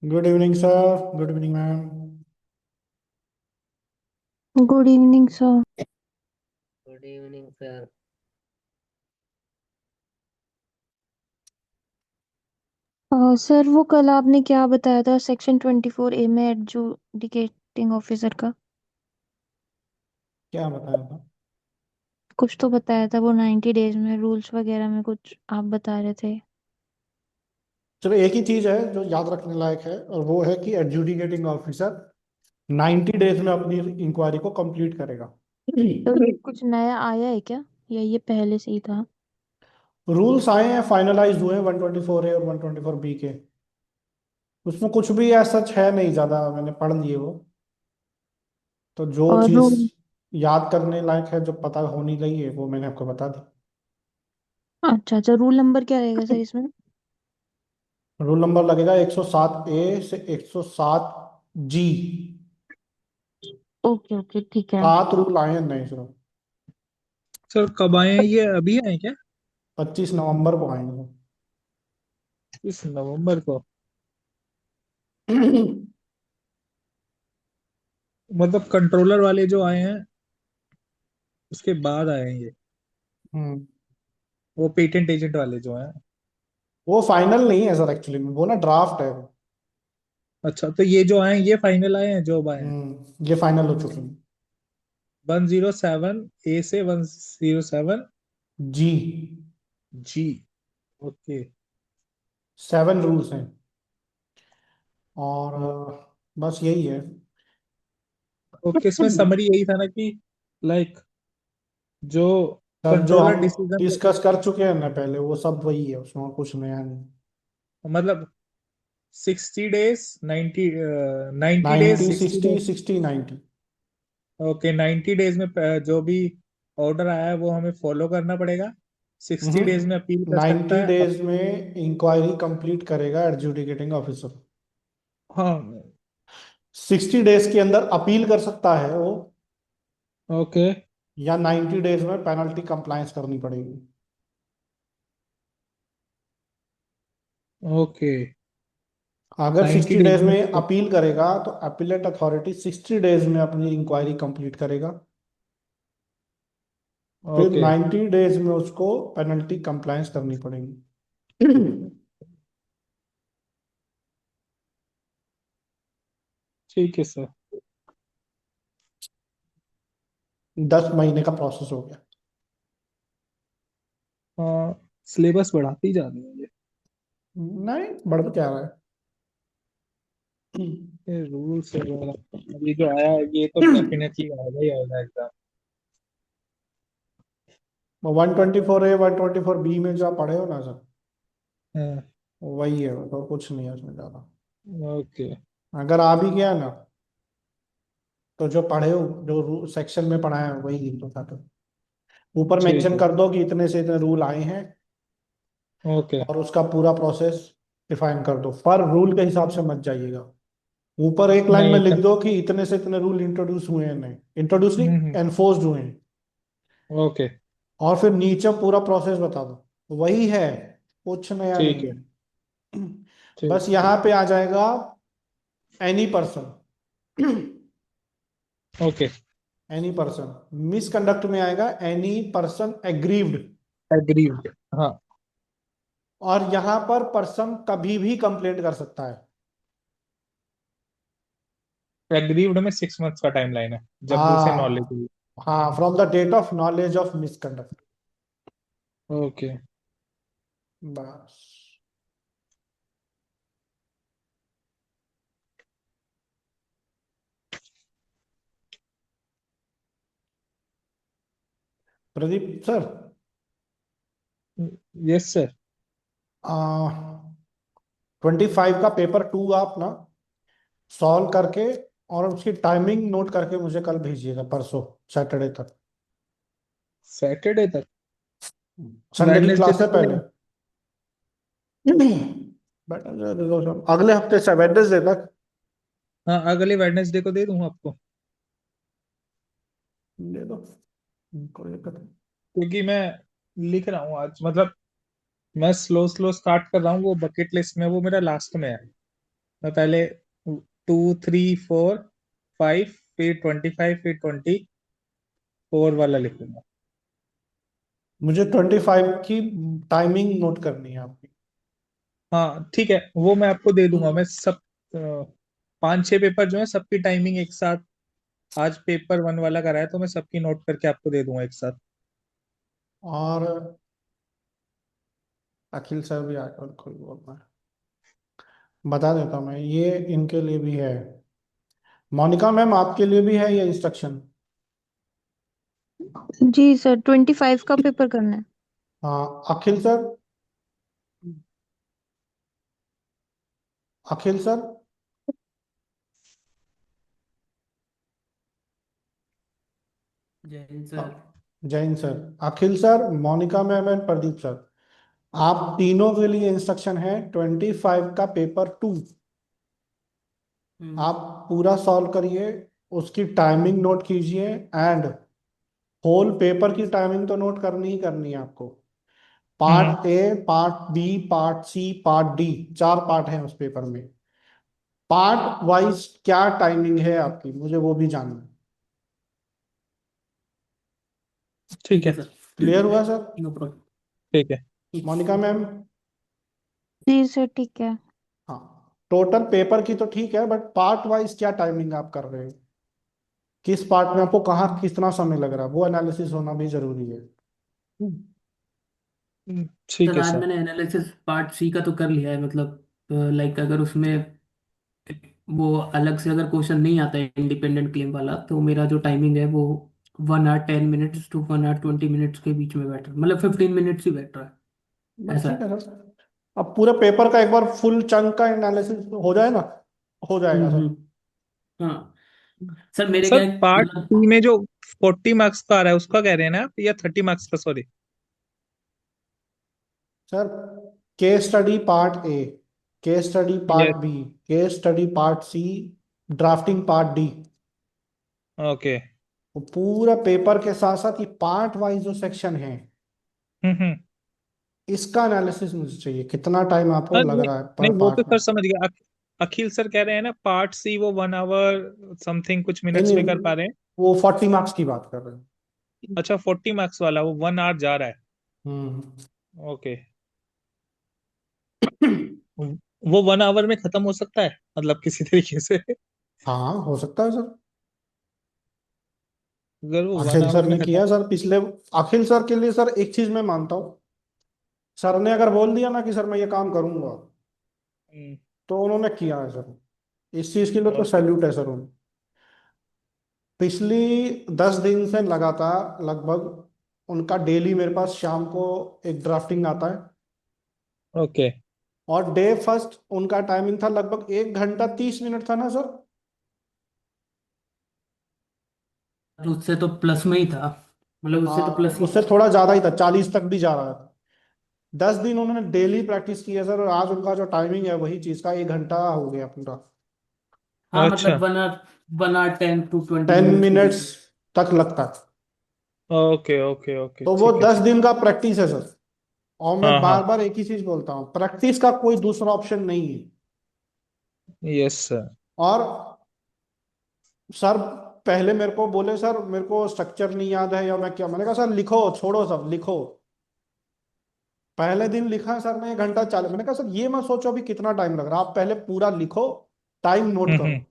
Good evening sir. Good evening ma'am. Good evening sir. Good evening sir. Sir वो कल आपने क्या बताया था सेक्शन 24A में एडजुडिकेटिंग ऑफिसर का? क्या बताया था? कुछ तो बताया था वो 90 डेज में रूल्स वगैरह में कुछ आप बता रहे थे। चलो, एक ही चीज है जो याद रखने लायक है, और वो है कि एडजुडिकेटिंग ऑफिसर 90 डेज में अपनी इंक्वायरी को कंप्लीट करेगा। तो ये कुछ नया आया है क्या या ये पहले से ही था? रूल्स आए हैं, फाइनलाइज हुए हैं 124A और 124B के। उसमें कुछ भी ऐसा सच है नहीं, ज्यादा मैंने पढ़ लिए वो। तो जो और चीज रूल। याद करने लायक है, जो पता होनी चाहिए, वो मैंने आपको बता दी। अच्छा अच्छा, रूल नंबर क्या रहेगा सर इसमें? रूल नंबर लगेगा 107A से 107G। ओके ओके ठीक है। 7 रूल आए हैं नए सिर्फ। सर कब आए हैं? ये अभी आए क्या? 25 नवंबर को आएंगे। इस नवंबर को? मतलब कंट्रोलर वाले जो आए हैं उसके बाद आए हैं ये? हम्म। वो पेटेंट एजेंट वाले जो हैं? वो फाइनल नहीं है सर, एक्चुअली में वो ना ड्राफ्ट है वो। अच्छा, तो ये जो आए हैं ये फाइनल आए हैं जो अब आए हैं? ये फाइनल हो चुके हैं। 107 ए से 107 जी। जी। ओके। 7 रूल्स हैं। और बस यही है। ओके, इसमें समरी यही था ना कि लाइक जो सर, जो कंट्रोलर हम डिसीजन लेता डिस्कस कर चुके हैं ना पहले, वो सब वही है, उसमें कुछ नया नहीं। है, मतलब 60 days 90 days 90, 60, 60 days. 60, 90। Okay, 90 days में जो भी ऑर्डर आया है वो हमें फॉलो करना पड़ेगा। 60 डेज में अपील कर सकता 90 है डेज में इंक्वायरी कंप्लीट करेगा एडजुडिकेटिंग ऑफिसर। हाँ। 60 डेज के अंदर अपील कर सकता है वो, ओके। या 90 डेज में पेनल्टी कंप्लायंस करनी पड़ेगी। ओके। अगर 90 सिक्सटी डेज डेज में में अपील करेगा तो अपीलेट अथॉरिटी 60 डेज में अपनी इंक्वायरी कंप्लीट करेगा। फिर ओके। 90 डेज में उसको पेनल्टी कंप्लायंस करनी पड़ेगी। ठीक है सर। 10 महीने का प्रोसेस हो गया। हाँ, सिलेबस बढ़ाती जा रही है नहीं, बढ़ तो क्या रहा है। ये रूल्स वगैरह। अभी जो आया है ये तो डेफिनेटली आएगा ही आएगा एग्जाम। 124A 124B में जो आप पढ़े हो ना सर, हाँ। वही है, तो कुछ नहीं है उसमें ज्यादा। ओके। अगर आ भी गया ना, तो जो पढ़े हो, जो सेक्शन में पढ़ा है वही लिख दो, ताकि ऊपर ठीक मेंशन है। कर दो कि इतने से इतने रूल आए हैं, ओके। और उसका पूरा प्रोसेस डिफाइन कर दो। पर रूल के हिसाब से मत जाइएगा। ऊपर एक लाइन में नहीं लिख कर। दो कि इतने से इतने रूल इंट्रोड्यूस हुए हैं, नहीं इंट्रोड्यूस नहीं, हम्म। एनफोर्स्ड हुए हैं। ओके। और फिर नीचे पूरा प्रोसेस बता दो, वही है, कुछ नया ठीक नहीं है। है। ठीक बस ठीक। यहाँ पे आ जाएगा any person. Okay. Any person misconduct में आएगा एनी पर्सन एग्रीव्ड। एग्रीड। हाँ। और यहाँ पर पर्सन कभी भी कंप्लेंट कर सकता है। एग्रीड में 6 मंथ्स का टाइम लाइन है जब उसे नॉलेज हाँ। हुई। हाँ, from the date of knowledge of misconduct. Okay. बस। Pradeep sir, yes sir. 25 का पेपर 2 आप ना सॉल्व करके, और उसकी टाइमिंग नोट करके मुझे कल भेजिएगा, परसों, सैटरडे तक। सैटरडे तक? संडे की वेडनेसडे क्लास से तक पहले। करें? अगले हफ्ते से वेडनेसडे तक। हाँ, अगले वेडनेसडे को दे दूँ आपको? दे दो, कोई दिक्कत नहीं। क्योंकि मैं लिख रहा हूँ आज, मतलब मैं स्लो स्लो स्टार्ट कर रहा हूँ, वो बकेट लिस्ट में वो मेरा लास्ट में है। मैं पहले 2 3 4 5 फिर 25 फिर 24 वाला लिखूंगा। मुझे 25 की टाइमिंग नोट करनी है आपकी। हाँ ठीक है, वो मैं आपको दे दूंगा। मैं सब 5 6 पेपर जो है सबकी टाइमिंग एक साथ, आज पेपर 1 वाला कराया तो मैं सबकी नोट करके आपको दे दूंगा एक साथ। और अखिल सर भी आकर कोई बोलना है, बता देता हूँ मैं, ये इनके लिए भी है। मोनिका मैम आपके लिए भी है ये इंस्ट्रक्शन। जी सर, 25 का पेपर करना है। हाँ Akhil sir, Akhil sir, Jain sir. Jain sir, Akhil sir, Monika ma'am and Pradeep sir, आप तीनों के लिए इंस्ट्रक्शन है 25 का पेपर 2 हम्म। आप पूरा सॉल्व करिए, उसकी टाइमिंग नोट कीजिए, एंड होल पेपर की टाइमिंग तो नोट करनी ही करनी है आपको। Hmm. Part A, part B, part C, part D, 4 part हैं उस पेपर में। पार्ट वाइज क्या टाइमिंग है आपकी, मुझे वो भी जानना है। ठीक ठीक है है। सर। क्लियर हुआ सर? No problem. ठीक है। मोनिका मैम? जी सर, ठीक है। हाँ, टोटल पेपर की तो ठीक है, बट पार्ट वाइज क्या टाइमिंग आप कर रहे हैं, किस पार्ट में आपको कहाँ कितना समय लग रहा है, वो एनालिसिस होना भी जरूरी है। ठीक सर है आज सर। मैंने एनालिसिस पार्ट सी का तो कर लिया है, मतलब लाइक अगर उसमें वो अलग से अगर क्वेश्चन नहीं आता है इंडिपेंडेंट क्लेम वाला, तो मेरा जो टाइमिंग है वो 1 hour 10 minutes to 1 hour 20 minutes के बीच में बैठ रहा है, मतलब 15 मिनट्स ही बैठ रहा है, बस ऐसा ठीक है। है सर, अब पूरे पेपर का एक बार फुल चंक का एनालिसिस हो जाए ना, हो जाएगा सर। हम्म। हाँ सर, मेरे सर क्या है, पार्ट मतलब सी में जो 40 मार्क्स का आ रहा है उसका कह रहे हैं ना आप, या 30 मार्क्स का, sorry. Sir case study part A, case study part yes. B, case study part C, drafting part D, okay. वो पूरा पेपर के साथ साथ ये पार्ट वाइज जो सेक्शन है, हम्म। इसका एनालिसिस मुझे चाहिए, कितना टाइम आपको हाँ, लग नहीं रहा है नहीं, पर वो तो पार्ट में। सर समझ गया। अखिल सर कह रहे हैं ना पार्ट सी वो 1 आवर समथिंग कुछ नहीं मिनट्स नहीं, में कर पा रहे हैं। वो 40 मार्क्स की बात कर रहे हैं। अच्छा, 40 मार्क्स वाला वो 1 आवर जा रहा है। हम्म। ओके। वो 1 आवर में खत्म हो सकता है, मतलब किसी तरीके से। हाँ हो सकता है सर। अगर वो वन अखिल सर आवर में ने खत्म। किया सर पिछले, अखिल सर के लिए सर एक चीज मैं मानता हूँ, सर ने अगर बोल दिया ना कि सर मैं ये काम करूंगा, तो उन्होंने किया है सर, इस चीज के लिए तो ओके। सैल्यूट है सर उन्हें। पिछली 10 दिन से लगातार लगभग उनका डेली मेरे पास शाम को एक ड्राफ्टिंग आता है, ओके। और डे फर्स्ट उनका टाइमिंग था लगभग 1 घंटा 30 मिनट था ना सर? उससे तो प्लस में ही था, मतलब उससे तो हाँ प्लस ही उससे था। थोड़ा ज्यादा ही था, 40 तक भी जा रहा था। 10 दिन उन्होंने डेली प्रैक्टिस की है सर, और आज उनका जो टाइमिंग है वही चीज का 1 घंटा हो गया पूरा। हाँ अच्छा। मतलब 1 hour 10 to 20 10 मिनट्स के बीच मिनट्स में। तक लगता है। ओके ओके ओके, तो वो ठीक है। 10 दिन का प्रैक्टिस है सर, और मैं हाँ हाँ। बार बार एक ही चीज बोलता हूँ, प्रैक्टिस का कोई दूसरा ऑप्शन नहीं है। Yes sir. और सर पहले मेरे को बोले सर मेरे को स्ट्रक्चर नहीं याद है या मैं क्या, मैंने कहा सर लिखो, छोड़ो सब लिखो। पहले दिन लिखा है सर ने 1 घंटा 40, मैंने कहा सर ये मत सोचो अभी कितना टाइम लग रहा है, आप पहले पूरा लिखो, टाइम नोट करो, हम्म।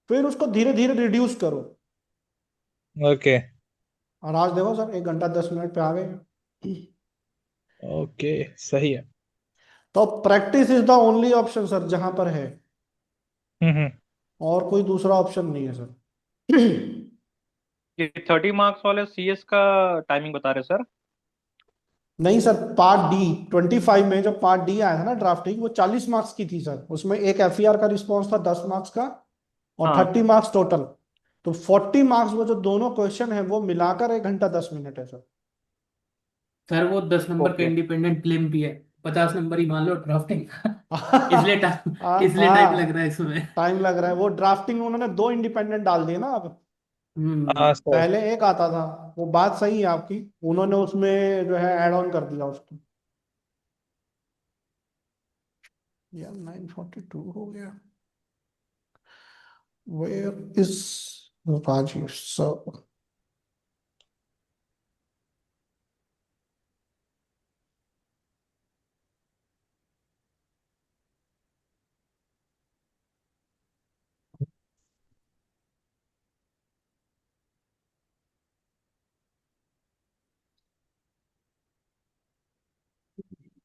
फिर उसको धीरे धीरे रिड्यूस करो। ओके और आज देखो सर 1 घंटा 10 मिनट पे आ गए। ओके, सही है। तो practice is the only option sir जहां पर है, हम्म। और कोई दूसरा ऑप्शन नहीं है सर। ये 30 मार्क्स वाले सीएस का टाइमिंग बता रहे सर। नहीं सर, पार्ट डी 25 में जो पार्ट डी आया था ना ड्राफ्टिंग, वो 40 मार्क्स की थी सर, उसमें एक एफईआर का रिस्पॉन्स था 10 मार्क्स का, और हाँ। 30 मार्क्स टोटल। तो 40 मार्क्स वो जो दोनों क्वेश्चन है वो मिलाकर 1 घंटा 10 मिनट है सर। सर वो 10 नंबर का ओके। इंडिपेंडेंट क्लेम भी है, 50 नंबर ही मान लो ड्राफ्टिंग का। इसलिए टाइम लग रहा हाँ है इसमें। टाइम लग रहा है, वो ड्राफ्टिंग उन्होंने 2 इंडिपेंडेंट डाल दिए ना अब, हाँ हम्म। सर। पहले एक आता था। वो बात सही है आपकी, उन्होंने उसमें जो है ऐड ऑन कर दिया उसको। यार 9:42 हो गया। Where is Rajiv sir?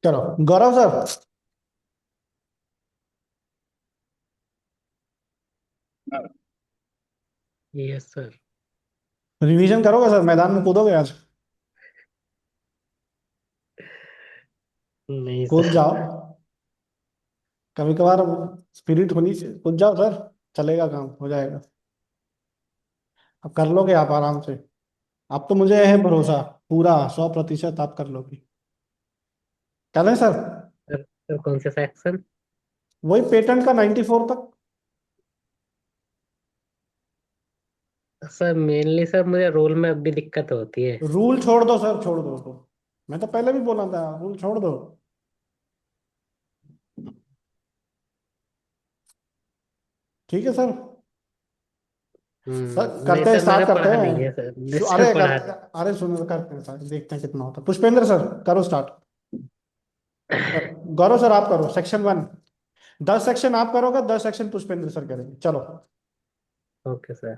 चलो Gaurav sir, yes sir. Revision करोगे सर? मैदान में कूदोगे आज? नहीं कूद सर। जाओ, कभी कभार स्पिरिट होनी चाहिए। कूद जाओ सर, चलेगा, काम हो जाएगा। अब कर लोगे आप आराम से। अब तो मुझे है भरोसा, पूरा 100% आप कर लोगे। चलें सर? सर कौन सा सेक्शन? वही पेटेंट का 94 तक। सर मेनली सर मुझे रोल में अभी दिक्कत होती है। रूल छोड़ दो सर, छोड़ दो तो। मैं तो पहले भी बोला था, रूल छोड़ दो। ठीक है सर। सर नहीं करते हैं, सर स्टार्ट मैंने करते पढ़ा नहीं है सर, हैं। सर अरे पढ़ा करते, अरे सुनो, करते हैं सर, देखते हैं कितना होता है। पुष्पेंद्र सर करो स्टार्ट। नहीं। गौरव सर आप करो सेक्शन 1। 10 सेक्शन आप करोगे, 10 सेक्शन पुष्पेंद्र सर करेंगे। चलो ओके सर।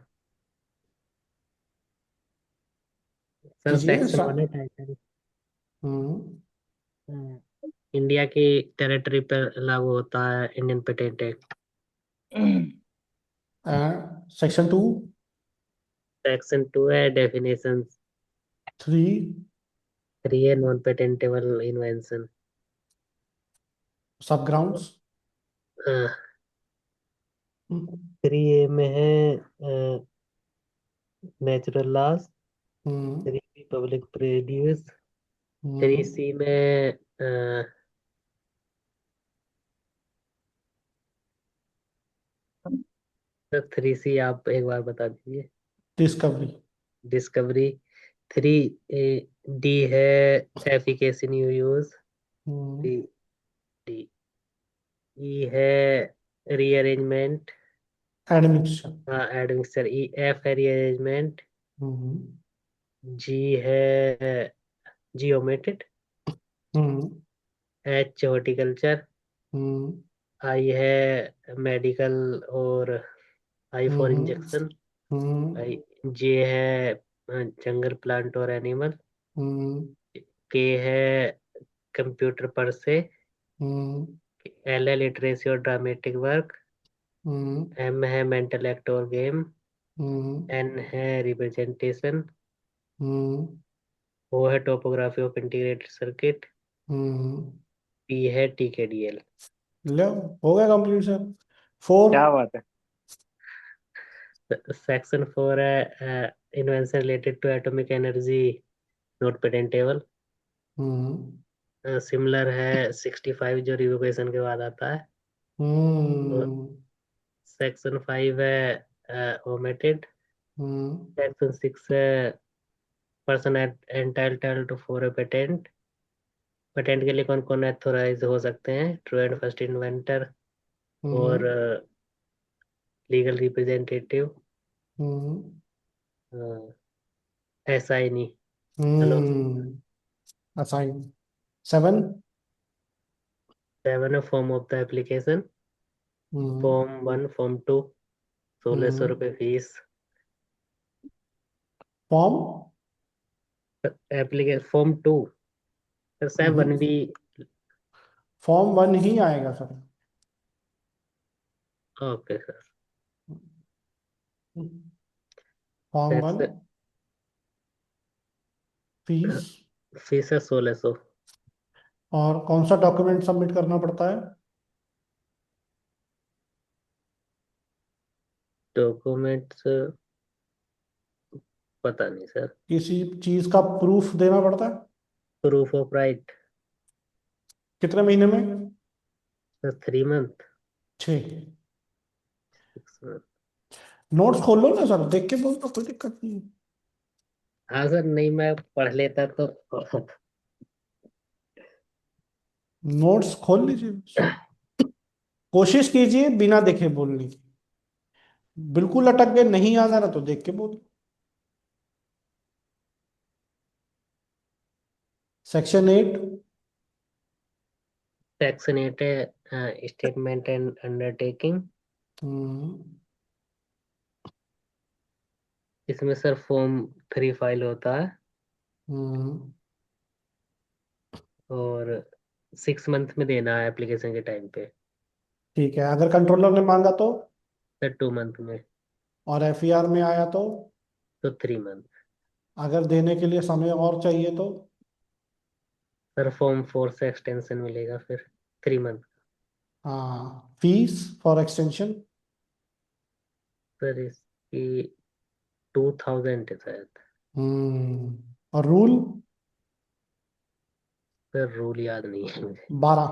सर कीजिए सेक्शन स्टार्ट। 1 है टाइटल। हम्म। इंडिया की टेरिटरी पर लागू होता है Indian patent act. Section 2। Section 2 है डेफिनेशन। 3। 3 है non patentable invention. Sub grounds. 3A में है natural laws. Hmm. 3B public produce. Hmm. 3C में सर 3C आप एक बार बता दीजिए। डिस्कवरी। डिस्कवरी। 3D है efficacy new use. Hmm. D D E है रीअरेंजमेंट। एडमिनिस्ट्रेशन। हाँ एडमिक्सचर। F है रीअरेंजमेंट। हम्म। G है geometric. Hmm. H horticulture. Hmm. I है मेडिकल और I for hmm. Injection. Hmm. I J है जंगल plant और एनिमल। हम्म। K है कंप्यूटर पर से। हम्म। L है लिटरेसी और ड्रामेटिक वर्क। हम्म। M है मेंटल एक्ट और गेम। हम्म। N है रिप्रेजेंटेशन। हम्म। O है topography of integrated circuit. Hmm. P है TKDL। लो, हो गया कंप्लीट सर। 4। क्या बात है। सेक्शन 4 है invention related to atomic energy not patentable. Hmm. Similar है 65 जो रिवोकेशन के बाद आता है। हम्म। सेक्शन 5 है ओमिटेड। हम्म। सेक्शन 6 है person entitled to for a patent. Patent के लिए कौन कौन एथोराइज हो सकते हैं? ट्रू एंड फर्स्ट इन्वेंटर और हम्म। Legal representative. हम्म। ऐसा ही नहीं। हेलो। हम्म। असाइन। 7। 7 है form of the application. Hmm. Form 1 form 2 हम्म। 1600 रुपये fees. Form. Application form 2 sir 7 भी। फॉर्म 1 ही आएगा sir. Okay sir. Form 1 section fees. Fees है 1600। और कौन सा डॉक्यूमेंट सबमिट करना पड़ता है? डॉक्यूमेंट्स पता नहीं सर। किसी चीज का प्रूफ देना पड़ता है? Proof of right. कितने महीने में? Sir 3 month. 6। 6 मंथ। नोट्स खोल लो ना सर, देख के बोल दो, कोई दिक्कत नहीं। हाँ सर नहीं मैं पढ़ लेता तो। नोट्स खोल लीजिए। कोशिश कीजिए बिना देखे बोलने की। बिल्कुल अटक गए, नहीं याद आ रहा तो देख के बोल। सेक्शन 8। सेक्शन 8 है स्टेटमेंट एंड अंडरटेकिंग। इसमें सर फॉर्म 3 फाइल होता है और 6 मंथ में देना है एप्लीकेशन के टाइम पे। ठीक है, अगर कंट्रोलर ने मांगा तो? सर 2 मंथ में। और एफईआर में आया तो? तो 3 मंथ। अगर देने के लिए समय और चाहिए तो? सर फॉर्म 4 से एक्सटेंशन मिलेगा फिर 3 मंथ। हाँ, फीस फॉर एक्सटेंशन? सर इसकी 2000 है शायद। और रूल? सर रूल याद नहीं है मुझे। 12।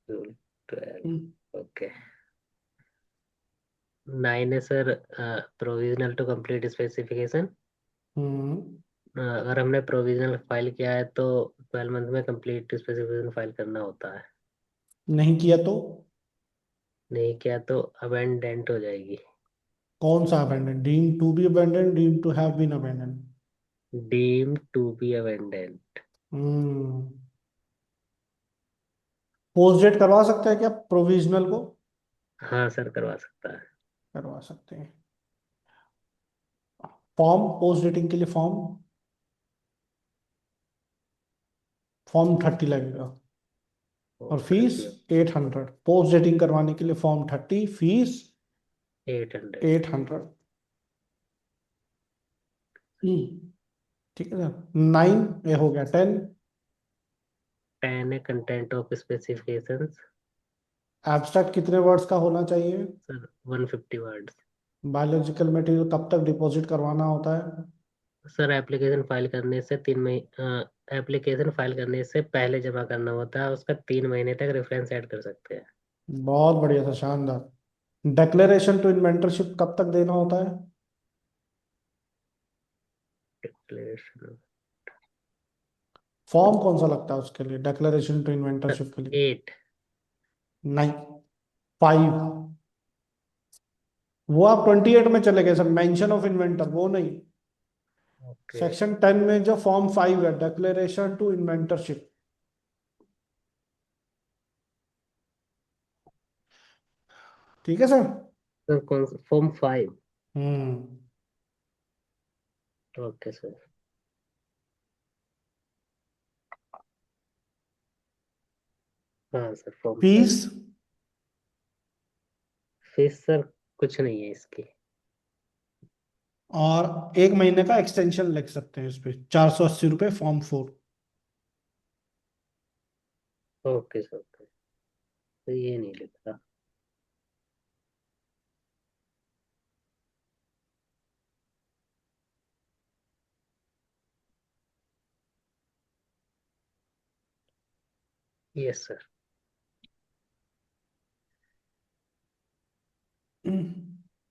रूल 12। ओके। 9 है sir provisional to complete specification. अगर हमने प्रोविजनल फाइल किया है तो 12 मंथ में कंप्लीट स्पेसिफिकेशन फाइल करना होता है। नहीं किया तो? नहीं किया तो अबेंडेंट हो जाएगी। कौन सा abandon? Deem to be abandon, deem to have been abandon? Deem to be abandoned. Post date करवा सकते हैं क्या प्रोविजनल को? हाँ सर करवा सकता है। करवा सकते हैं। फॉर्म पोस्ट डेटिंग के लिए फॉर्म? फॉर्म 30 लगेगा। और फॉर्म फीस? 30। 800 पोस्ट डेटिंग करवाने के लिए। Form 30, fees 800। 800। ठीक है सर। 9 ये हो गया। 10? 10 है कंटेंट ऑफ स्पेसिफिकेशंस। एब्स्ट्रैक्ट कितने वर्ड्स का होना चाहिए? Sir 150 words. बायोलॉजिकल मटेरियल कब तक डिपॉजिट करवाना होता है? सर एप्लीकेशन फाइल करने से पहले जमा करना होता है, उसका 3 महीने तक रेफरेंस ऐड कर सकते हैं। बहुत बढ़िया था, शानदार। डिक्लेरेशन टू इन्वेंटरशिप कब तक देना होता है? डिक्लेरेशन। फॉर्म कौन सा लगता है उसके लिए, डिक्लेरेशन टू सर इन्वेंटरशिप के लिए? 8। नहीं, 5। वो आप 28 में चले गए सर, मेंशन ऑफ इन्वेंटर वो नहीं। ओके। सेक्शन 10 में जो फॉर्म 5 है, डिक्लेरेशन टू इन्वेंटरशिप। ठीक है सर। सर कौन सा फॉर्म 5? हम्म ओके सर। हाँ sir form 5। Fees? Fees sir कुछ नहीं है इसकी। और 1 महीने का एक्सटेंशन लिख सकते हैं इस पे, 480 रुपये फॉर्म 4। Okay sir okay. तो ये नहीं लिखा। Yes sir.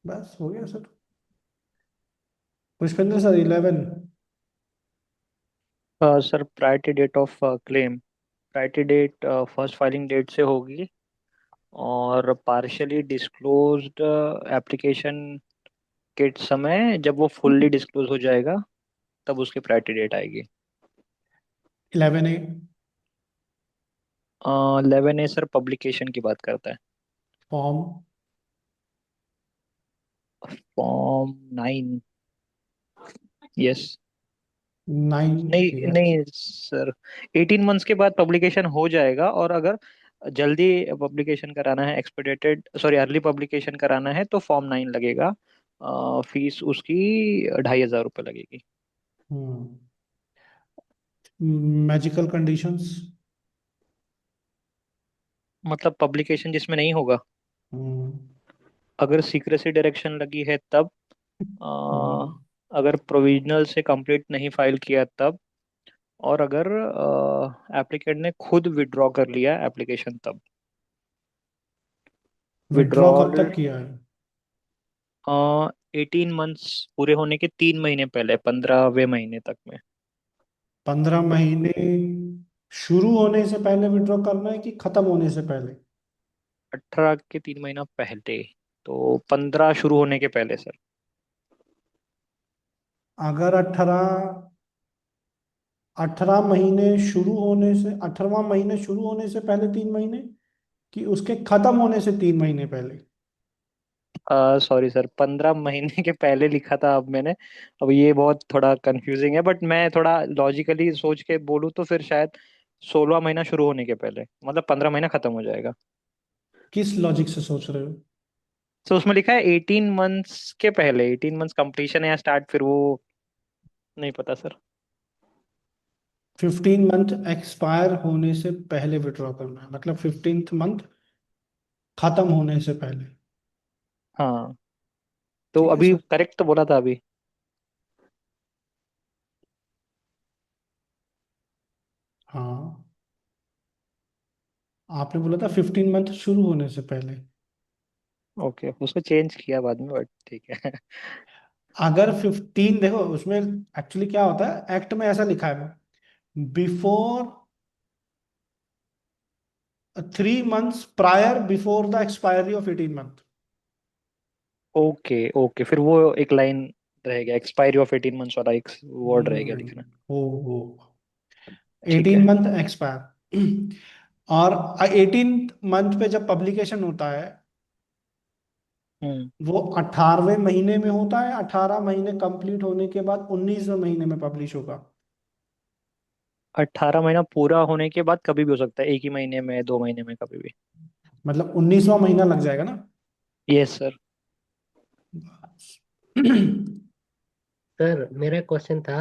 बस हो गया sir. Pushpendra sir 11। Sir priority date of claim, priority date first filing date से होगी, और पार्शियली डिस्क्लोज्ड एप्लीकेशन के समय जब वो फुल्ली डिस्क्लोज हो जाएगा तब उसकी प्रायोरिटी डेट आएगी। 11A। 11 ए सर पब्लिकेशन की बात करता है। फॉर्म? फॉर्म 9। यस। 9। ठीक नहीं है। नहीं सर, 18 मंथ्स के बाद पब्लिकेशन हो जाएगा, और अगर जल्दी पब्लिकेशन कराना है, एक्सपेडिटेड सॉरी अर्ली पब्लिकेशन कराना है तो फॉर्म 9 लगेगा। फीस उसकी 2500 रुपये लगेगी। हम्म मैजिकल कंडीशंस? मतलब पब्लिकेशन जिसमें नहीं होगा, हम्म अगर सीक्रेसी डायरेक्शन लगी है तब, हम्म, अगर प्रोविजनल से कंप्लीट नहीं फाइल किया तब, और अगर एप्लीकेंट ने खुद विड्रॉ कर लिया एप्लीकेशन तब। विड्रॉ कब विड्रॉल तक किया है? 18 मंथ्स पूरे होने के 3 महीने पहले, 15वें महीने तक में। 15 महीने शुरू होने से पहले विड्रॉ करना है कि खत्म होने से पहले? 18 के 3 महीना पहले, तो 15 शुरू होने के पहले सर। अगर 18वां महीने शुरू होने से पहले 3 महीने, कि उसके खत्म होने से 3 महीने पहले? सॉरी सर, 15 महीने के पहले लिखा था अब मैंने। अब ये बहुत थोड़ा कंफ्यूजिंग है, बट मैं थोड़ा लॉजिकली सोच के बोलूँ तो फिर शायद 16 महीना शुरू होने के पहले, मतलब 15 महीना खत्म हो जाएगा। किस लॉजिक से सोच रहे हो? तो उसमें लिखा है 18 मंथ्स के पहले, 18 मंथ्स कंप्लीशन है या स्टार्ट, फिर वो नहीं पता सर। 15 मंथ एक्सपायर होने से पहले विड्रॉ करना है, मतलब 15th मंथ खत्म होने से पहले। हाँ, तो ठीक है अभी सर। करेक्ट तो बोला था अभी। हाँ, आपने बोला था 15 मंथ शुरू होने से पहले। ओके, उसको चेंज किया बाद में, बट ठीक है। अगर 15, देखो उसमें एक्चुअली क्या होता है, एक्ट में ऐसा लिखा है, before 3 months prior before the expiry of 18 month. Okay okay, फिर वो एक लाइन रहेगा, एक्सपायरी ऑफ 18 मंथ्स वाला एक वर्ड रह गया लिखना। हो ठीक 18 मंथ एक्सपायर। और 18 मंथ पे जब पब्लिकेशन होता है, है। वो 18वें महीने में होता है, 18 महीने कंप्लीट होने के बाद 19वें महीने में पब्लिश होगा। 18 महीना पूरा होने के बाद कभी भी हो सकता है, एक ही महीने में, 2 महीने में, कभी भी। मतलब 19वां महीना लग जाएगा ना। Yes sir. सर मेरा क्वेश्चन था,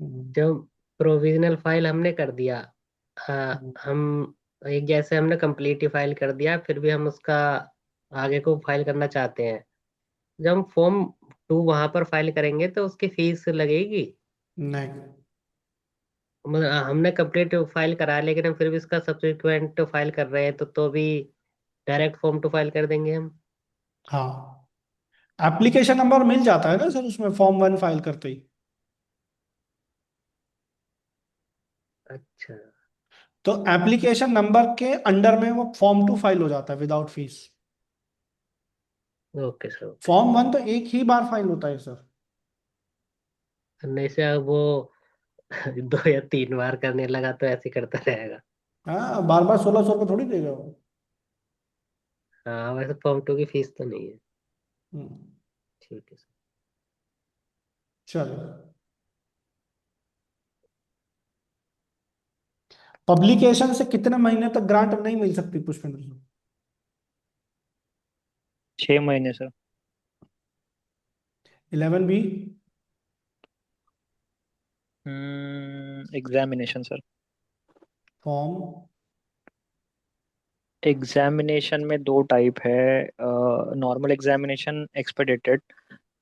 जब प्रोविजनल फाइल हमने कर दिया, हम एक जैसे हमने कंप्लीट फाइल कर दिया, फिर भी हम उसका आगे को फाइल करना चाहते हैं, जब हम फॉर्म 2 वहां पर फाइल करेंगे तो उसकी फीस लगेगी? नहीं, मतलब हमने कंप्लीट फाइल करा है, लेकिन हम फिर भी इसका सब्सिक्वेंट भी कर रहे हैं, तो भी डायरेक्ट फॉर्म 2 फाइल कर देंगे हम? हाँ, एप्लीकेशन नंबर मिल जाता है ना सर उसमें, फॉर्म 1 फाइल करते ही। अच्छा। तो एप्लीकेशन नंबर के अंडर में वो फॉर्म 2 फाइल हो जाता है without fees. Okay sir, okay form 1 तो एक ही बार फाइल होता है सर। सर। नहीं से अब वो 2 या 3 बार करने लगा तो ऐसे ही करता रहेगा। हाँ, बार बार 1600 रुपये थोड़ी देगा वो। हाँ, वैसे फॉर्म 2 की फीस तो नहीं है। हम्म, ठीक है सर। चलो। पब्लिकेशन से कितने महीने तक ग्रांट नहीं मिल सकती पुष्पेंद्र जी? 6 महीने sir. 11B। Examination sir. Form. Examination में दो टाइप है, नॉर्मल एग्जामिनेशन, एक्सपेडिटेड।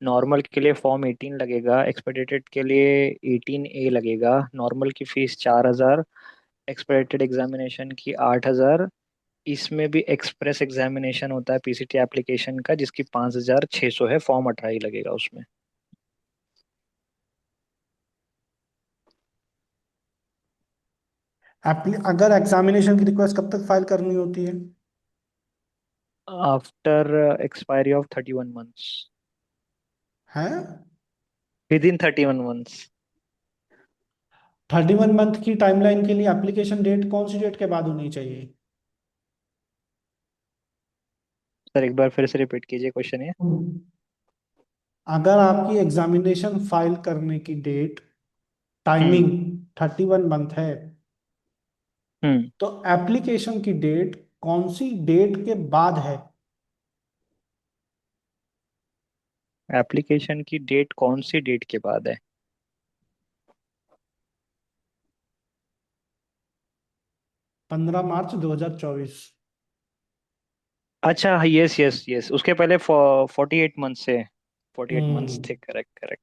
नॉर्मल के लिए फॉर्म 18 लगेगा, एक्सपेडिटेड के लिए 18A लगेगा। नॉर्मल की फीस 4,000, एक्सपेडिटेड एग्जामिनेशन की 8,000। इसमें भी एक्सप्रेस एग्जामिनेशन होता है पीसीटी एप्लीकेशन का, जिसकी 5,600 है, फॉर्म 18 ही लगेगा उसमें। अगर एग्जामिनेशन की रिक्वेस्ट कब तक फाइल करनी होती है? After expiry of 31 months. है। Within 31 months. 31 मंथ की टाइमलाइन के लिए एप्लीकेशन डेट कौन सी डेट के बाद होनी चाहिए? सर एक बार फिर से रिपीट कीजिए क्वेश्चन ये। अगर आपकी एग्जामिनेशन फाइल करने की डेट, हम्म। टाइमिंग 31 मंथ है, हम्म। तो एप्लीकेशन की डेट कौन सी डेट के बाद है? एप्लीकेशन की डेट कौन सी डेट के बाद है? 15 मार्च 2024। अच्छा, यस यस यस, उसके पहले 48 मंथ से। 48 मंथ्स थे, हम्म। Correct correct.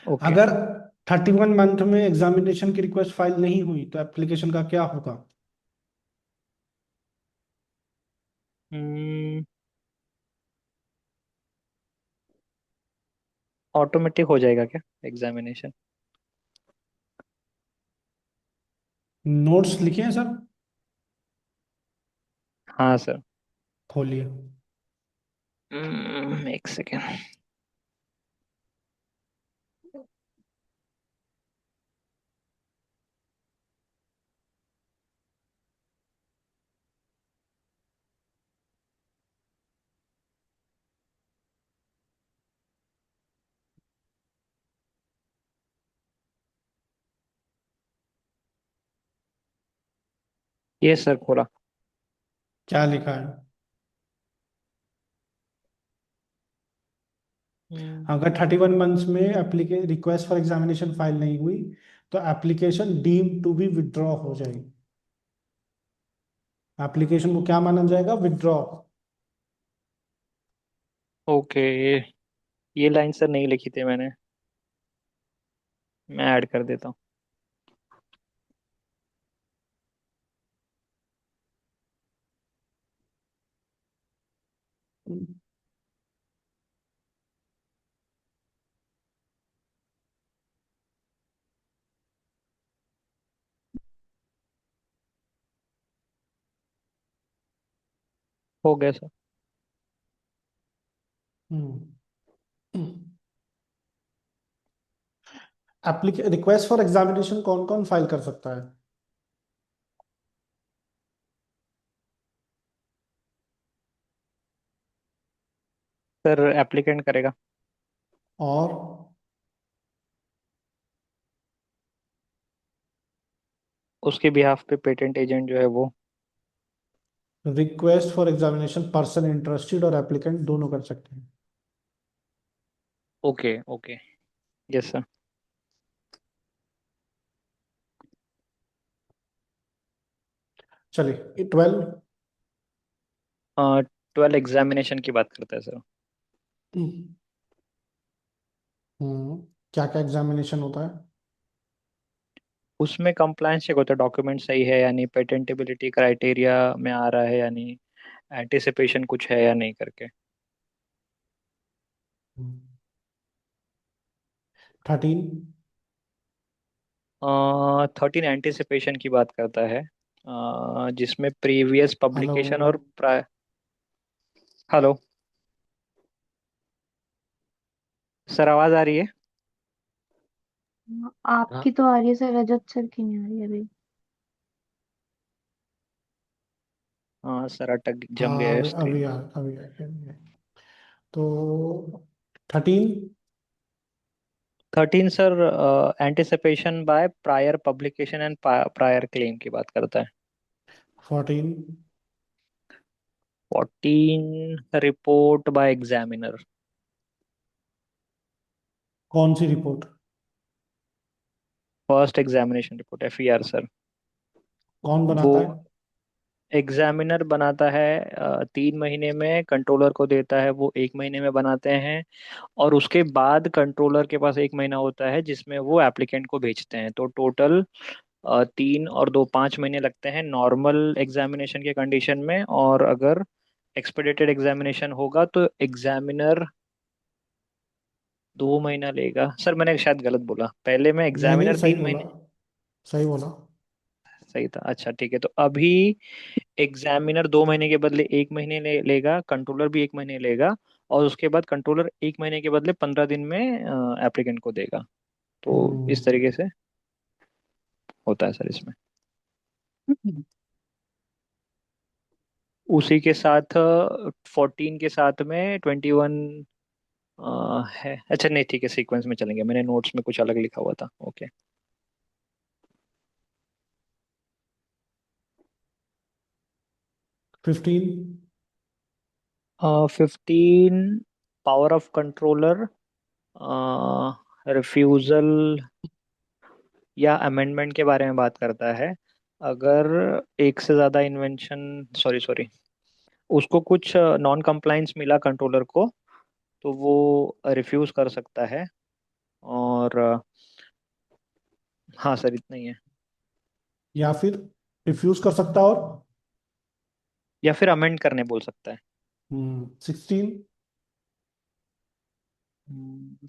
ओके। अगर 31 मंथ में एग्जामिनेशन की रिक्वेस्ट फाइल नहीं हुई तो एप्लीकेशन का क्या होगा? हम्म। ऑटोमेटिक हो जाएगा क्या एग्जामिनेशन? नोट्स लिखे हैं सर? हाँ सर। खोलिए। एक सेकेंड। ये सर खोला। क्या लिखा है? हम्म, अगर 31 मंथ्स में एप्लीके रिक्वेस्ट फॉर एग्जामिनेशन फाइल नहीं हुई तो application deem to be withdraw हो जाएगी। एप्लीकेशन को क्या माना जाएगा? विड्रॉ। ओके। ये लाइन सर नहीं लिखी थी मैंने, मैं ऐड कर देता हूँ। हो गया सर। एप्लीके रिक्वेस्ट फॉर एग्जामिनेशन कौन कौन फाइल कर सकता है? सर एप्लीकेंट करेगा। और उसके बिहाफ पे पेटेंट एजेंट जो है वो। Request for examination person interested और एप्लीकेंट दोनों कर सकते हैं। Okay okay. Yes sir. चलिए 12। 12 एग्जामिनेशन की बात करता है सर। हम्म क्या क्या एग्जामिनेशन होता है? उसमें कंप्लायंस चेक होता है, डॉक्यूमेंट सही है या नहीं, पेटेंटेबिलिटी क्राइटेरिया में आ रहा है या नहीं, एंटिसिपेशन कुछ है या नहीं करके। 13। 13 एंटिसिपेशन की बात करता है, जिसमें प्रीवियस हेलो। पब्लिकेशन और प्राय। हेलो सर, आवाज़ आ रही है? हाँ आपकी तो आ रही है सर, रजत सर की नहीं आ रही अभी। हाँ सर, अटक जम गया हाँ है अभी स्क्रीन में। अभी आ। तो 13। 13 sir anticipation by prior publication and prior claim की बात करता है। 14। 14 रिपोर्ट बाय एग्जामिनर। कौन सी report? First examination report, FER sir. कौन वो बनाता है? एग्जामिनर बनाता है, 3 महीने में कंट्रोलर को देता है, वो 1 महीने में बनाते हैं। और उसके बाद कंट्रोलर के पास 1 महीना होता है जिसमें वो एप्लीकेंट को भेजते हैं। तो टोटल 3 और 2 5 महीने लगते हैं नॉर्मल एग्जामिनेशन के कंडीशन में। और अगर एक्सपेडिटेड एग्जामिनेशन होगा तो एग्जामिनर 2 महीना लेगा। सर मैंने शायद गलत बोला, पहले में नहीं नहीं, एग्जामिनर सही तीन बोला। महीने सही बोला। सही था। अच्छा ठीक है, तो अभी एग्जामिनर 2 महीने के बदले 1 महीने लेगा, कंट्रोलर भी 1 महीने लेगा। और उसके बाद कंट्रोलर 1 महीने के बदले 15 दिन में एप्लीकेंट को देगा। तो इस हम्म तरीके से होता है सर इसमें। उसी के साथ 14 के साथ में 21 है। अच्छा नहीं ठीक है, सीक्वेंस में चलेंगे, मैंने नोट्स में कुछ अलग लिखा हुआ था। Okay. 15। 15 power of controller refusal या अमेंडमेंट के बारे में बात करता है। अगर एक से ज़्यादा इन्वेंशन, सॉरी सॉरी, उसको कुछ नॉन कंप्लाइंस मिला कंट्रोलर को, तो वो रिफ्यूज कर सकता है। और हाँ सर, इतना ही है। या फिर रिफ्यूज कर सकता और। या फिर अमेंड करने बोल सकता है। 16।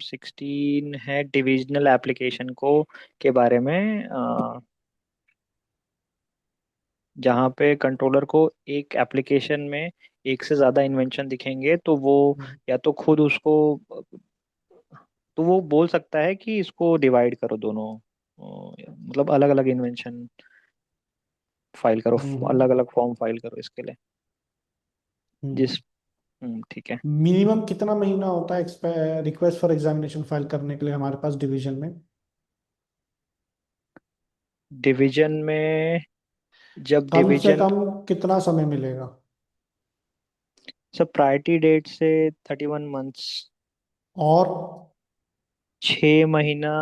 16 है डिविजनल एप्लीकेशन को के बारे में, जहाँ पे कंट्रोलर को एक एप्लीकेशन में एक से ज़्यादा इन्वेंशन दिखेंगे तो वो या तो खुद उसको, तो वो बोल सकता है कि इसको डिवाइड करो दोनों, मतलब अलग अलग इन्वेंशन फाइल करो, अलग अलग फॉर्म फाइल करो इसके लिए। जिस ठीक है। मिनिमम कितना महीना होता है रिक्वेस्ट फॉर एग्जामिनेशन फाइल करने के लिए हमारे पास डिवीजन में? डिवीजन में, जब कम से डिवीजन, कम कितना समय मिलेगा? सब प्रायोरिटी डेट से 31 मंथ्स, और 6 महीना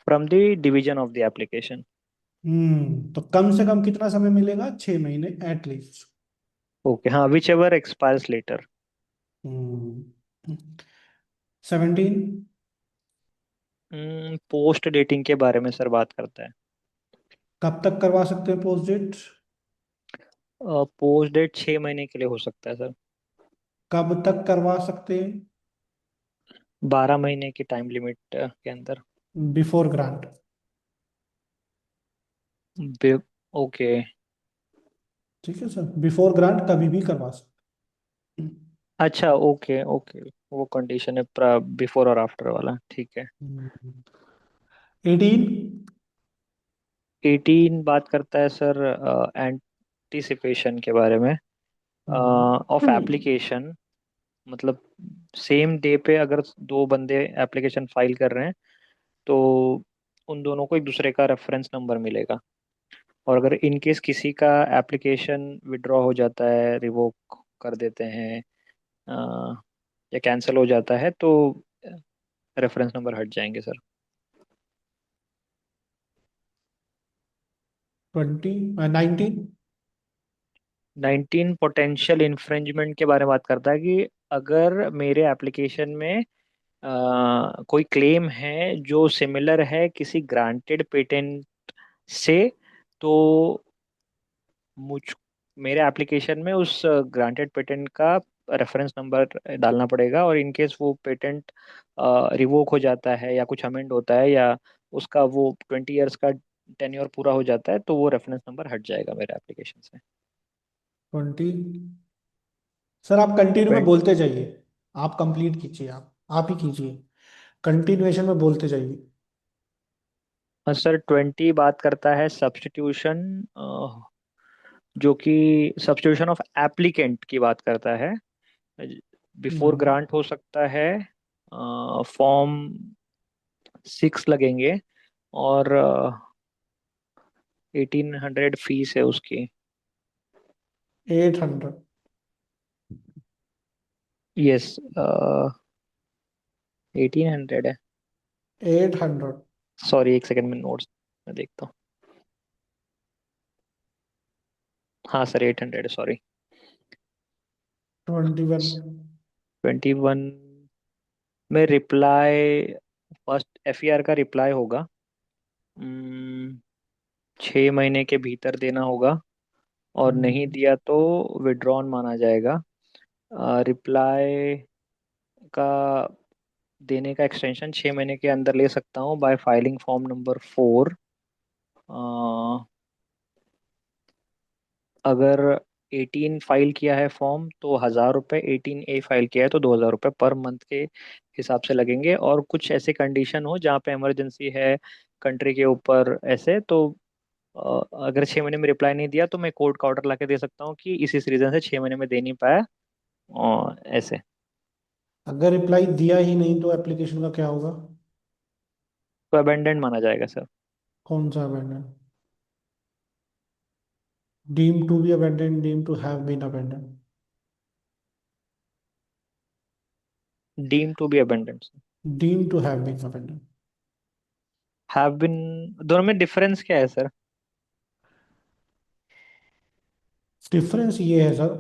from the division of the application. तो कम से कम कितना समय मिलेगा? 6 महीने एटलीस्ट। ओके, हाँ, whichever expires later. 17। Post dating के बारे में सर बात करता है। कब तक करवा सकते हैं पोस्ट डेट? पोस्ट डेट 6 महीने के लिए हो सकता है सर। कब तक करवा सकते हैं? 12 महीने की टाइम लिमिट के अंदर। Before grant. ओके। ठीक है सर, बिफोर ग्रांट कभी भी करवा सकते अच्छा, ओके ओके, वो कंडीशन है बिफोर और आफ्टर वाला, ठीक है। हैं। 18। 18 बात करता है सर एंटिसिपेशन के बारे में, ऑफ एप्लीकेशन। मतलब सेम डे पे अगर दो बंदे एप्लीकेशन फाइल कर रहे हैं तो उन दोनों को एक दूसरे का रेफरेंस नंबर मिलेगा। और अगर इन केस किसी का एप्लीकेशन विड्रॉ हो जाता है, रिवोक कर देते हैं, या कैंसिल हो जाता है तो रेफरेंस नंबर हट जाएंगे सर। 19। 19 पोटेंशियल इन्फ्रिंजमेंट के बारे में बात करता है कि अगर मेरे एप्लीकेशन में कोई क्लेम है जो सिमिलर है किसी ग्रांटेड पेटेंट से, तो मुझ मेरे एप्लीकेशन में उस ग्रांटेड पेटेंट का रेफरेंस नंबर डालना पड़ेगा। और इन केस वो पेटेंट रिवोक हो जाता है या कुछ अमेंड होता है या उसका वो 20 इयर्स का टेन्योर पूरा हो जाता है तो वो रेफरेंस नंबर हट जाएगा मेरे एप्लीकेशन से। 20। सर आप कंटिन्यू में ट्वेंट बोलते जाइए। आप कंप्लीट कीजिए, आप ही कीजिए। कंटिन्यूएशन में बोलते जाइए। सर 20 बात करता है सब्स्टिट्यूशन, जो कि सब्स्टिट्यूशन ऑफ एप्लीकेंट की बात करता है। बिफोर हम्म, ग्रांट हो सकता है, फॉर्म 6 लगेंगे, और 1800 फीस है उसकी। 800। यस, 1800 है। 800। सॉरी, एक सेकंड में नोट्स में देखता हूँ। हाँ सर, 800 है, सॉरी। 21। 21 में रिप्लाई, फर्स्ट एफईआर का रिप्लाई होगा। 6 महीने के भीतर देना होगा, और नहीं दिया तो विड्रॉन माना जाएगा। रिप्लाई का देने का एक्सटेंशन 6 महीने के अंदर ले सकता हूँ बाय फाइलिंग फॉर्म नंबर 4। अगर 18 फाइल किया है फॉर्म तो 1000 रुपये, 18A फाइल किया है तो 2000 रुपये पर मंथ के हिसाब से लगेंगे। और कुछ ऐसे कंडीशन हो जहाँ पे इमरजेंसी है कंट्री के ऊपर ऐसे, तो अगर 6 महीने में रिप्लाई नहीं दिया तो मैं कोर्ट का ऑर्डर ला के दे सकता हूँ कि इस रीज़न से 6 महीने में दे नहीं पाया, ऐसे। अगर रिप्लाई दिया ही नहीं तो एप्लीकेशन का क्या होगा? तो अबेंडेंट माना जाएगा सर। कौन सा abandon? Deem to be abandon, deem to have been abandon? Deem to be abandoned. Deem to have been abandon. Have been, दोनों में डिफरेंस क्या है सर? डिफरेंस ये है sir,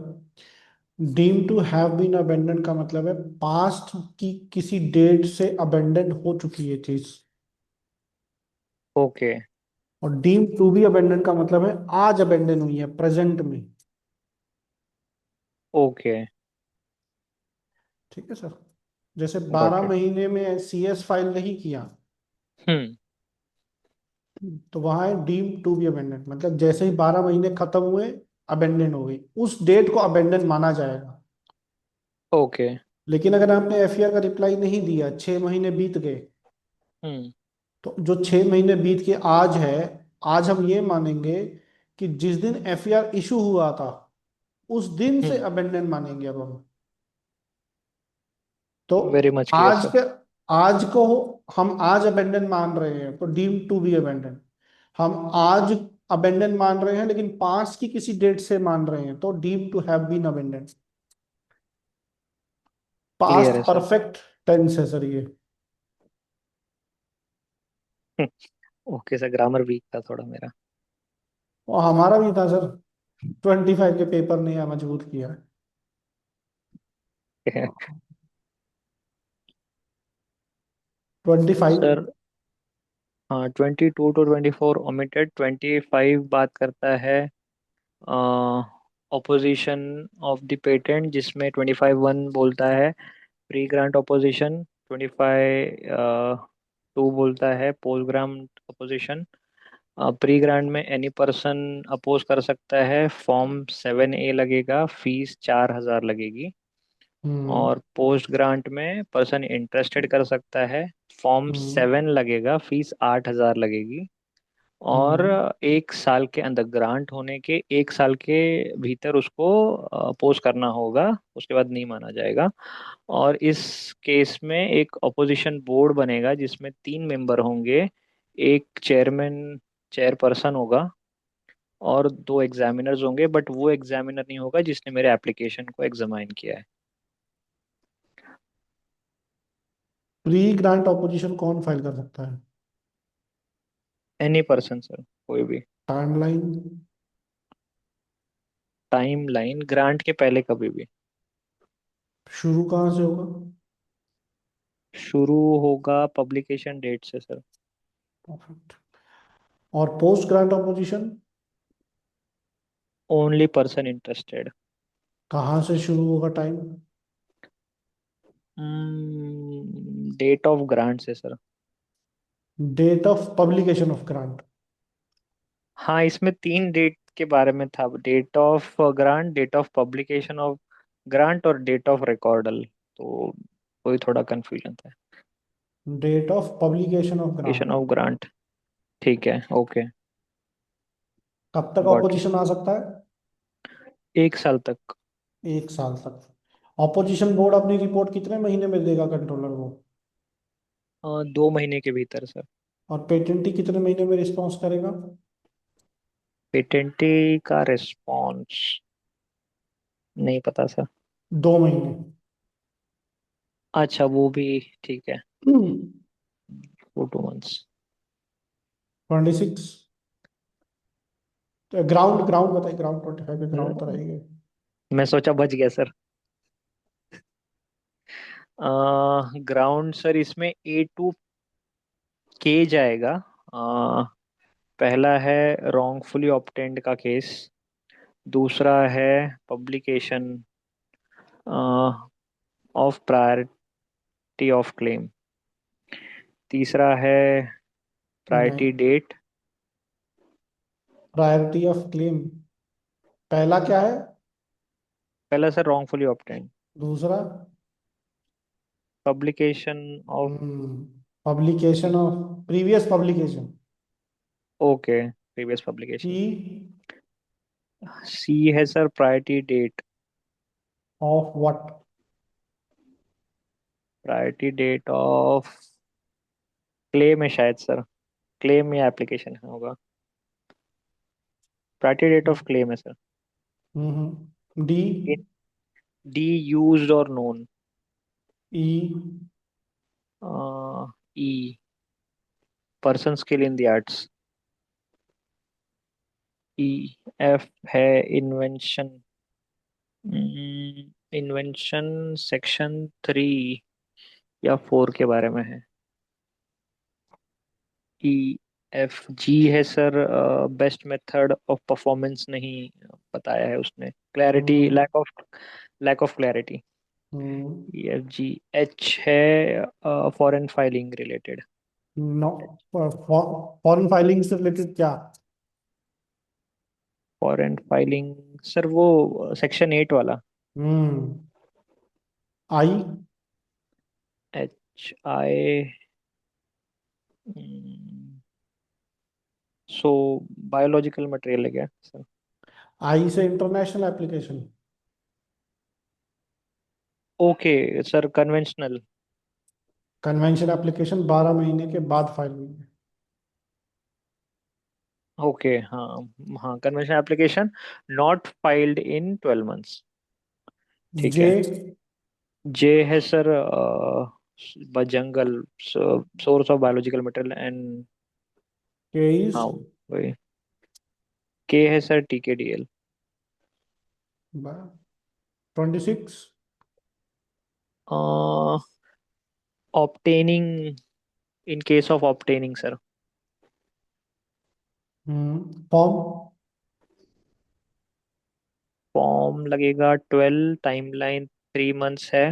deem to have been abandon का मतलब है पास्ट की किसी डेट से अबेंडन हो चुकी है चीज। ओके और डीम टू बी अबेंडन का मतलब है आज अबेंडन हुई है, प्रेजेंट में। ओके, ठीक है सर। जैसे गॉट 12 इट। महीने में CS फाइल नहीं किया, हम्म तो वहां है डीम टू बी अबेंडन, मतलब जैसे ही 12 महीने खत्म हुए अबेंडन हो गई, उस डेट को अबेंडन माना जाएगा। ओके। लेकिन अगर आपने एफआईआर का रिप्लाई नहीं दिया, 6 महीने बीत गए, हम्म। तो जो 6 महीने बीत के आज है, आज हम ये मानेंगे कि जिस दिन एफआईआर इशू हुआ था उस दिन से हम्म। अबेंडन मानेंगे अब हम। तो वेरी मच क्लियर आज सर। के, आज को हम आज अबेंडन मान रहे हैं तो डीम टू बी अबेंडन। हम आज अबेंडन मान रहे हैं लेकिन पास्ट की किसी डेट से मान रहे हैं तो deem to have been abandon. Clear past है सर। परफेक्ट टेंस है सर ये। ओके सर, ग्रामर वीक था थोड़ा मेरा। और हमारा भी था सर, 25 के पेपर ने यह मजबूत किया। 25। सर हाँ, 22 to 24 omitted, 25 बात करता है ऑपोजिशन ऑफ द पेटेंट, जिसमें 25(1) बोलता है प्री ग्रांट ऑपोजिशन, 25(2) बोलता है post grant opposition. Pre grant में एनी पर्सन अपोज कर सकता है, फॉर्म 7A लगेगा, फीस 4,000 लगेगी। हम्म। और पोस्ट ग्रांट में पर्सन इंटरेस्टेड कर सकता है, फॉर्म हम्म। 7 लगेगा, फीस 8,000 लगेगी। और हम्म। 1 साल के अंदर, ग्रांट होने के 1 साल के भीतर उसको अपोज करना होगा, उसके बाद नहीं माना जाएगा। और इस केस में एक अपोजिशन बोर्ड बनेगा जिसमें 3 मेंबर होंगे, एक चेयरमैन, चेयरपर्सन होगा, और 2 एग्जामिनर्स होंगे, बट वो एग्जामिनर नहीं होगा जिसने मेरे एप्लीकेशन को एग्जामाइन किया है। प्री ग्रांट ऑपोजिशन कौन फाइल कर सकता है? एनी पर्सन सर, कोई भी। टाइमलाइन? टाइम लाइन ग्रांट के पहले कभी भी। शुरू कहाँ से होगा? शुरू होगा पब्लिकेशन डेट से सर। परफेक्ट। और post grant opposition only person interested. कहाँ से शुरू होगा टाइम? डेट ऑफ ग्रांट से sir. Date of publication of grant. हाँ, इसमें 3 डेट के बारे में था, date of grant, date of publication of grant, और डेट ऑफ रिकॉर्डल। तो वही थोड़ा कंफ्यूजन था। Date of publication of publication grant. Of grant. ठीक है, ओके। कब तक गॉट इट। ऑपोजिशन आ सकता है? 1 साल तक। 1 साल तक। ऑपोजिशन बोर्ड अपनी रिपोर्ट कितने महीने में देगा कंट्रोलर को? 2 महीने के भीतर सर। और पेटेंटी कितने महीने में रिस्पॉन्स करेगा? पेटेंटी का रिस्पॉन्स नहीं पता सर। 2 महीने। अच्छा, वो भी ठीक है। 2 months। 26। ग्राउंड ग्राउंड बताइए, ग्राउंड 25 पे ग्राउंड तो रहेगी। मैं सोचा बच गया सर। ग्राउंड सर, इसमें A to K जाएगा। पहला है रॉन्गफुली ऑब्टेन्ड का केस, दूसरा है publication of priority of claim, तीसरा है नहीं, priority date. Priority of claim पहला क्या है? पहला सर रॉन्गफुली ऑब्टेन्ड, दूसरा? Publication of. Publication of previous publication. Okay, previous C? Publication. C है sir priority date. Of what? Priority date of claim है शायद सर, क्लेम या एप्लीकेशन होगा। प्रायोरिटी डेट ऑफ क्लेम है सर। डी? डी यूज्ड और known. E? E person skill in the arts. E F है invention. Invention section 3 या 4 के बारे में है। ई एफ जी है sir best method of performance नहीं बताया है उसने, clarity, lack of clarity. E F G. H है foreign filing related. No, foreign filing से रिलेटेड क्या? फॉरेन फाइलिंग सर, वो सेक्शन 8 वाला। Hmm. I. HI। So biological material है क्या सर? आई से international application. Okay sir, conventional. Convention application 12 महीने के बाद फाइल हुई है। ओके, हाँ। हाँ, conventional application not filed in 12 months। ठीक जे। है। जे है sir, jungle, source of biological material and. के इज हाँ, वही। के है sir, TKDL। 26। Obtaining, in case of obtaining sir. Form. Form लगेगा 12, टाइमलाइन 3 months है।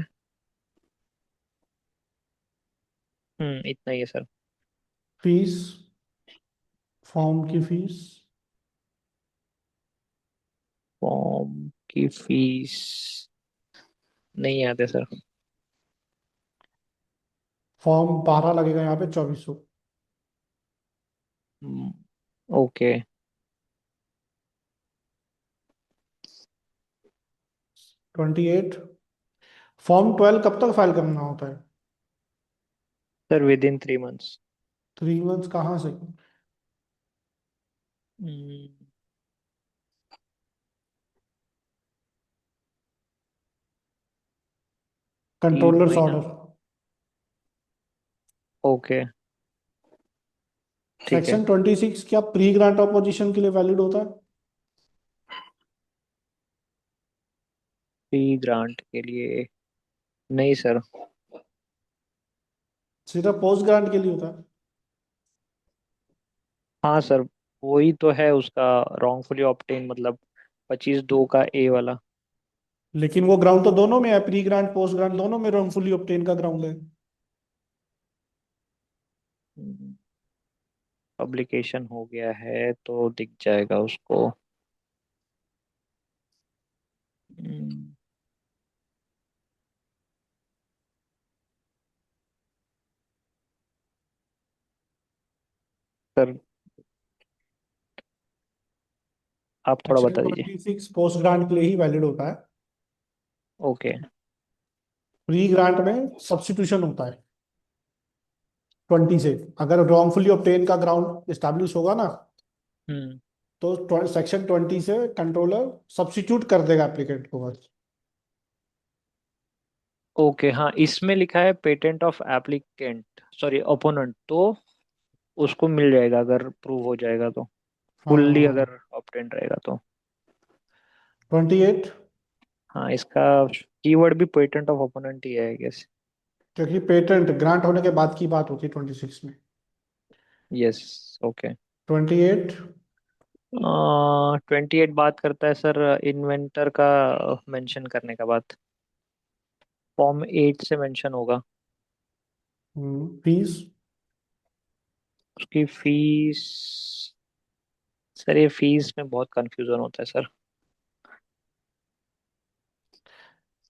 इतना ही है सर। फीस। फॉर्म की फीस। फॉर्म की फीस नहीं आते सर। फॉर्म 12 लगेगा यहाँ पे 2400। ओके। 28। फॉर्म 12 कब तक फाइल करना होता है? Sir, with in 3 months। 3 months कहाँ से? तीन कंट्रोलर्स महीना ऑर्डर। ओके, ठीक है। सेक्शन 26 क्या प्री ग्रांट ऑपोजिशन के लिए वैलिड होता है? प्री ग्रांट के लिए नहीं सर। सिर्फ पोस्ट ग्रांट के लिए होता है? हाँ सर, वही तो है उसका, रॉन्गफुली ऑब्टेन मतलब 25(2) का ए वाला। लेकिन वो ग्राउंड तो दोनों में है, प्री ग्रांट पोस्ट ग्रांट दोनों में रॉन्गफुली ऑब्टेन का ग्राउंड है। पब्लिकेशन हो गया है तो दिख जाएगा उसको। हम्म, सर, आप थोड़ा सेक्शन बता दीजिए। 26 पोस्ट ग्रांट के लिए ही वैलिड होता है। ओके। प्री ग्रांट में सब्स्टिट्यूशन होता है 20 से। अगर रॉन्गफुली ऑब्टेन का ग्राउंड एस्टैब्लिश होगा ना, हम्म। तो सेक्शन 20 से कंट्रोलर सब्स्टिट्यूट कर देगा एप्लीकेंट को बस। ओके, हाँ, इसमें लिखा है patent of applicant, sorry opponent, तो उसको मिल जाएगा अगर प्रूव हो जाएगा तो। फुल्ली हाँ। अगर ऑब्टेंड रहेगा तो। 28। हाँ, इसका कीवर्ड भी पेटेंट ऑफ ओपोनेंट ही है आई गेस। क्योंकि पेटेंट ग्रांट होने के बाद की बात होती है 26 में। यस। ओके। 28। 28 बात करता है सर इन्वेंटर का मेंशन करने का बात। फॉर्म 8 से मेंशन होगा। फीस। उसकी फीस, सर ये फीस में बहुत कंफ्यूजन होता है सर।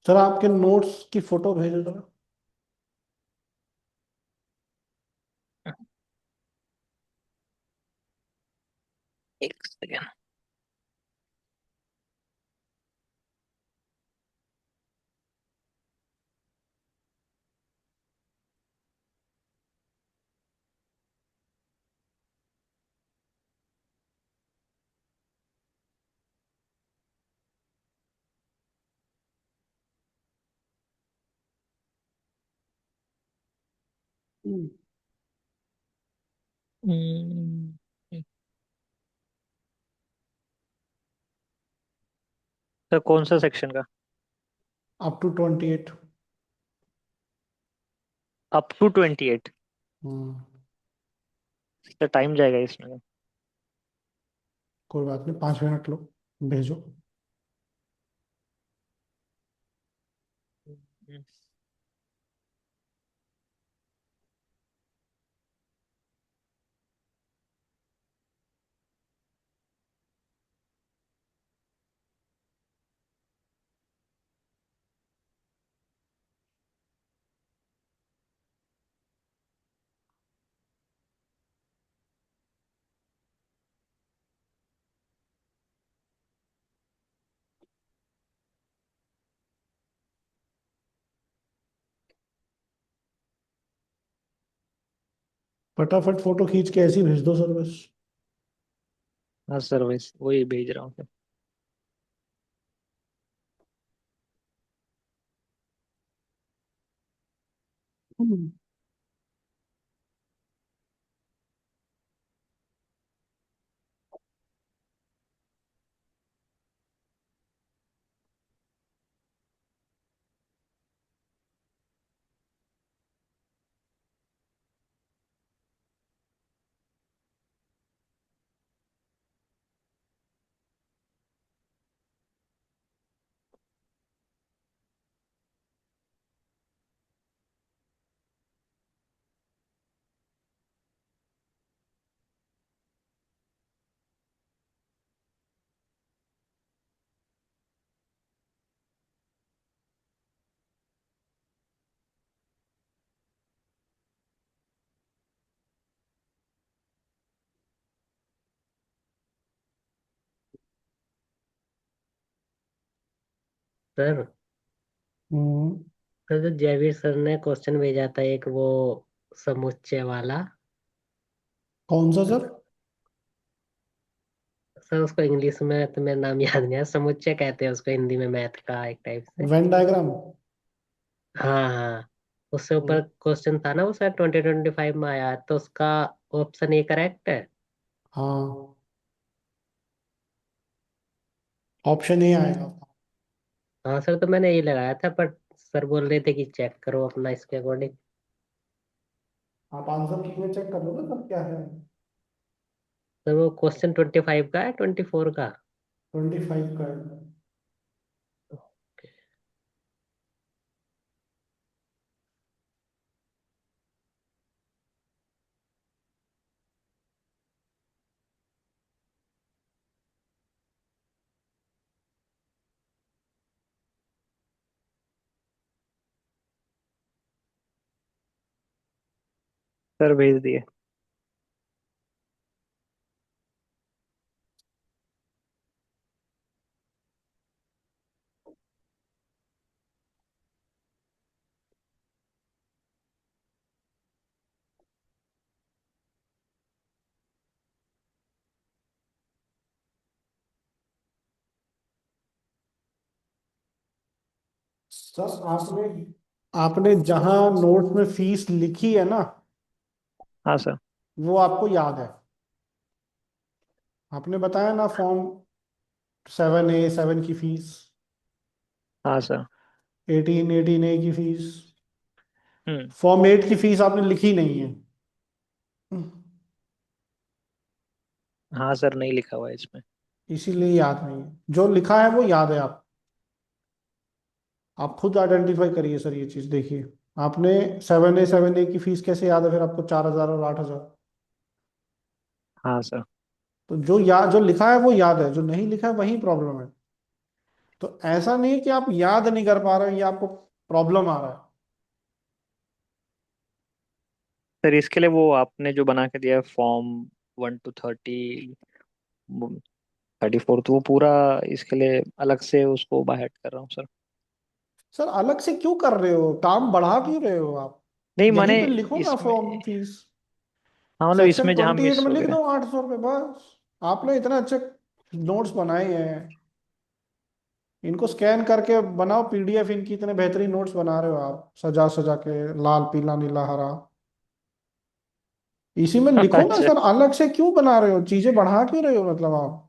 सर आपके नोट्स की फोटो भेजो जरा। एक सेकेंड। सर कौन सा सेक्शन का? Up to 28। Up to 28? Sir time जाएगा इसमें। कोई बात नहीं, 5 मिनट लो, भेजो। हम्म, फटाफट फोटो खींच के ऐसी भेज दो सर बस। हाँ सर, वही भेज रहा हूँ सर। हम्म। सर, सर जो जयवीर सर ने क्वेश्चन भेजा था एक वो समुच्चय वाला, कौन सा सर? सर उसको इंग्लिश में तो मेरा नाम याद नहीं है, समुच्चय कहते हैं उसको हिंदी में, मैथ का एक टाइप से। Venn diagram. हाँ हाँ, उससे ऊपर क्वेश्चन था ना वो सर, 2025 में आया है, तो उसका ऑप्शन ए करेक्ट है। हाँ, ऑप्शन ए आएगा। हाँ सर, तो मैंने यही लगाया था, पर सर बोल रहे थे कि चेक करो अपना इसके अकॉर्डिंग। आप आंसर की में चेक कर लो ना सर क्या है। सर वो क्वेश्चन 25 का है, 24 का? 25 का है। सर भेज दिए। सर आपने आपने जहां नोट में फीस लिखी है ना, हाँ सर। वो आपको याद है। आपने बताया ना फॉर्म 7A 7 की फीस, हाँ सर। 18 18A की फीस, हम्म। फॉर्म 8 की फीस आपने लिखी नहीं है। हाँ सर, नहीं लिखा हुआ है इसमें। इसीलिए याद नहीं है, जो लिखा है वो याद है। आप खुद आइडेंटिफाई करिए सर ये चीज, देखिए आपने 7A 7 की फीस कैसे याद है फिर आपको 4,000 और 8,000? हाँ सर। तो जो लिखा है वो याद है, जो नहीं लिखा है वही प्रॉब्लम है। तो ऐसा नहीं है कि आप याद नहीं कर पा रहे हो, ये आपको प्रॉब्लम आ रहा है। सर इसके लिए वो आपने जो बना के दिया है फॉर्म 1 to 30, 34, तो वो पूरा इसके लिए अलग से उसको बाहर कर रहा हूँ सर। सर अलग से क्यों कर रहे हो, काम बढ़ा क्यों रहे हो आप? नहीं यहीं माने पे लिखो ना इसमें, फॉर्म फीस। हाँ मतलब सेक्शन इसमें जहाँ 28 मिस में हो लिख गया। दो 800 रुपये बस। आपने इतने अच्छे नोट्स बनाए हैं, इनको स्कैन करके बनाओ पीडीएफ। इनकी इतने बेहतरीन नोट्स बना रहे हो आप, सजा सजा के, लाल पीला नीला हरा। इसी में लिखो ना अच्छा। सर, अलग से क्यों बना रहे हो, चीजें बढ़ा क्यों रहे हो मतलब आप?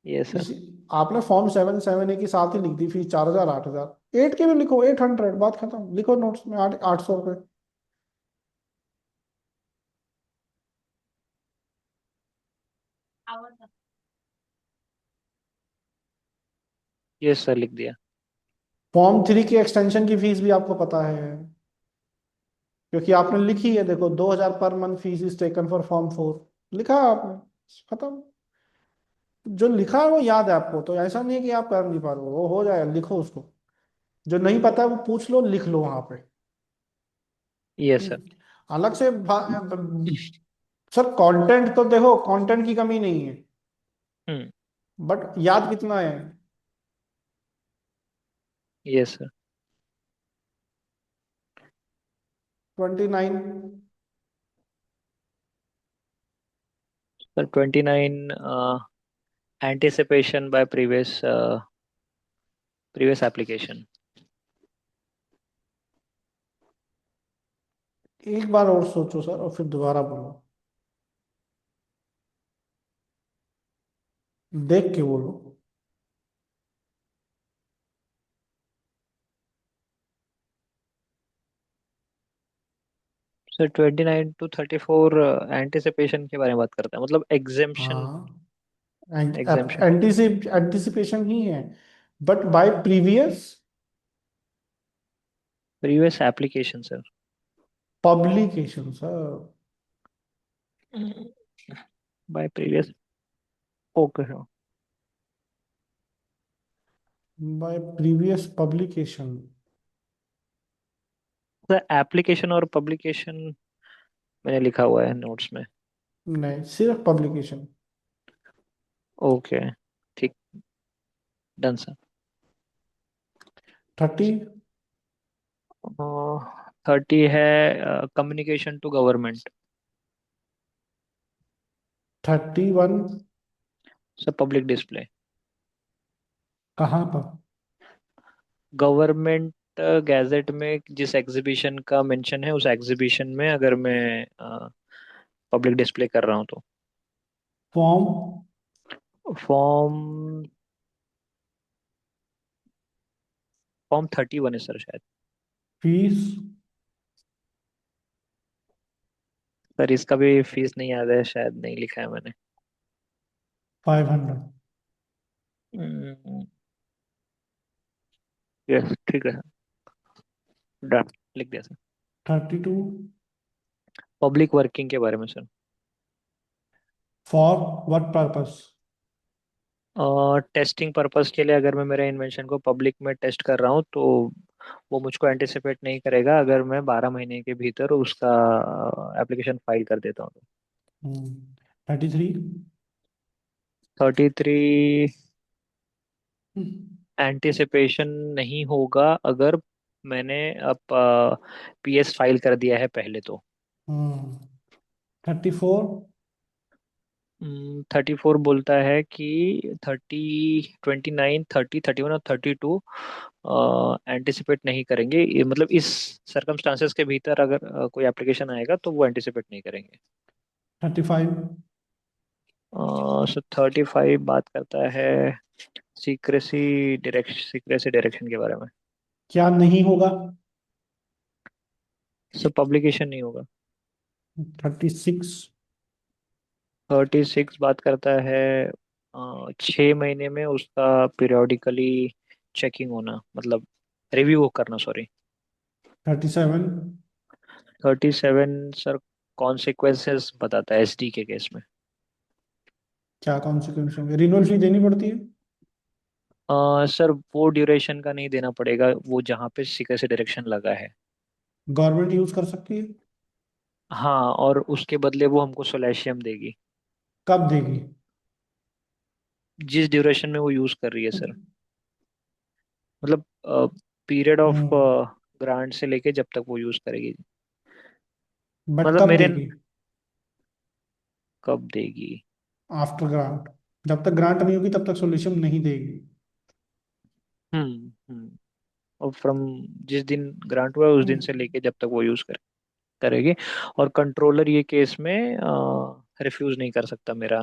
ये सर। इसी आपने फॉर्म 7 7A की साथ ही लिख दी फीस 4,000 8,000। 8 की भी लिखो 800, बात खत्म, लिखो नोट्स में 800 रुपये। ये सर लिख दिया। फॉर्म 3 की एक्सटेंशन की फीस भी आपको पता है, क्योंकि आपने लिखी है, देखो 2,000 per month fees is taken for form 4, लिखा है आपने, खत्म। जो लिखा है वो याद है आपको, तो ऐसा नहीं है कि आप कर नहीं पा रहे हो, वो हो जाएगा, लिखो उसको। जो नहीं पता है वो पूछ लो, लिख लो वहां पे। ये सर। अलग से सर कंटेंट तो देखो, कंटेंट की कमी नहीं है, हम्म। बट याद कितना है? ये sir. 29। Sir 29 anticipation bye previous application. एक बार और सोचो सर और फिर दोबारा बोलो, देख के बोलो। सर 29 to 34 एंटिसिपेशन के बारे में बात करता है, मतलब एग्जेम्पशन। हाँ, एग्जेम्पशन। एंटिसिपेशन ही है, but by previous previous application sir. Publication sir. By previous. Okay sir. By previous publication. Sir application और पब्लिकेशन मैंने लिखा हुआ है नोट्स में। नहीं, सिर्फ पब्लिकेशन। ओके, ठीक, डन सर। 30। 30 है communication to government. 31। Sir public display. कहाँ पर? गवर्नमेंट गैजेट में जिस एग्जीबिशन का मेंशन है उस एग्जीबिशन में अगर मैं पब्लिक डिस्प्ले कर रहा हूँ तो। फॉर्म। फॉर्म। फॉर्म 31 है सर शायद। फीस। सर इसका भी फीस नहीं याद है, शायद नहीं लिखा है मैंने। 500। यस ठीक है सर, डन, लिख दिया सर। 32। पब्लिक वर्किंग के बारे में sir. For what purpose? Testing purpose के लिए अगर मैं मेरे इन्वेंशन को पब्लिक में टेस्ट कर रहा हूँ तो वो मुझको एंटिसिपेट नहीं करेगा अगर मैं 12 महीने के भीतर उसका एप्लीकेशन फाइल कर देता हूँ तो। 33। 33 एंटिसिपेशन नहीं होगा अगर मैंने अब पीएस फाइल कर दिया है पहले तो। 34। 34 बोलता है कि 29 30 31 और 32 एंटिसिपेट नहीं करेंगे, ये मतलब इस सरकमस्टांसेस के भीतर अगर कोई एप्लीकेशन आएगा तो वो एंटिसिपेट नहीं करेंगे। 35। सो 35 बात करता है सीक्रेसी डायरेक्शन के बारे में। क्या नहीं होगा? सो पब्लिकेशन नहीं होगा। 36। 36 बात करता है 6 महीने में उसका पीरियोडिकली चेकिंग होना, मतलब रिव्यू करना, सॉरी। 37। 37 सर कॉन्सिक्वेंसेस बताता है एसडी के केस में। क्या कॉन्सिक्वेंस होंगे? रिन्यूअल फी देनी पड़ती है? सर वो ड्यूरेशन का नहीं देना पड़ेगा, वो जहाँ पे सीक्रेसी डायरेक्शन लगा है। गवर्नमेंट यूज कर सकती है? हाँ, और उसके बदले वो हमको सोलेशियम देगी कब देगी? जिस ड्यूरेशन में वो यूज कर रही है सर, मतलब पीरियड ऑफ हम्म ग्रांट से लेके जब तक वो यूज करेगी। बट मतलब कब मेरे। देगी? कब देगी? After grant. जब तक ग्रांट नहीं होगी तब तक सॉल्यूशन नहीं देगी। हम्म। और फ्रॉम जिस दिन ग्रांट हुआ है उस दिन से लेके जब तक वो यूज करेगी। और कंट्रोलर ये केस में रिफ्यूज नहीं कर सकता मेरा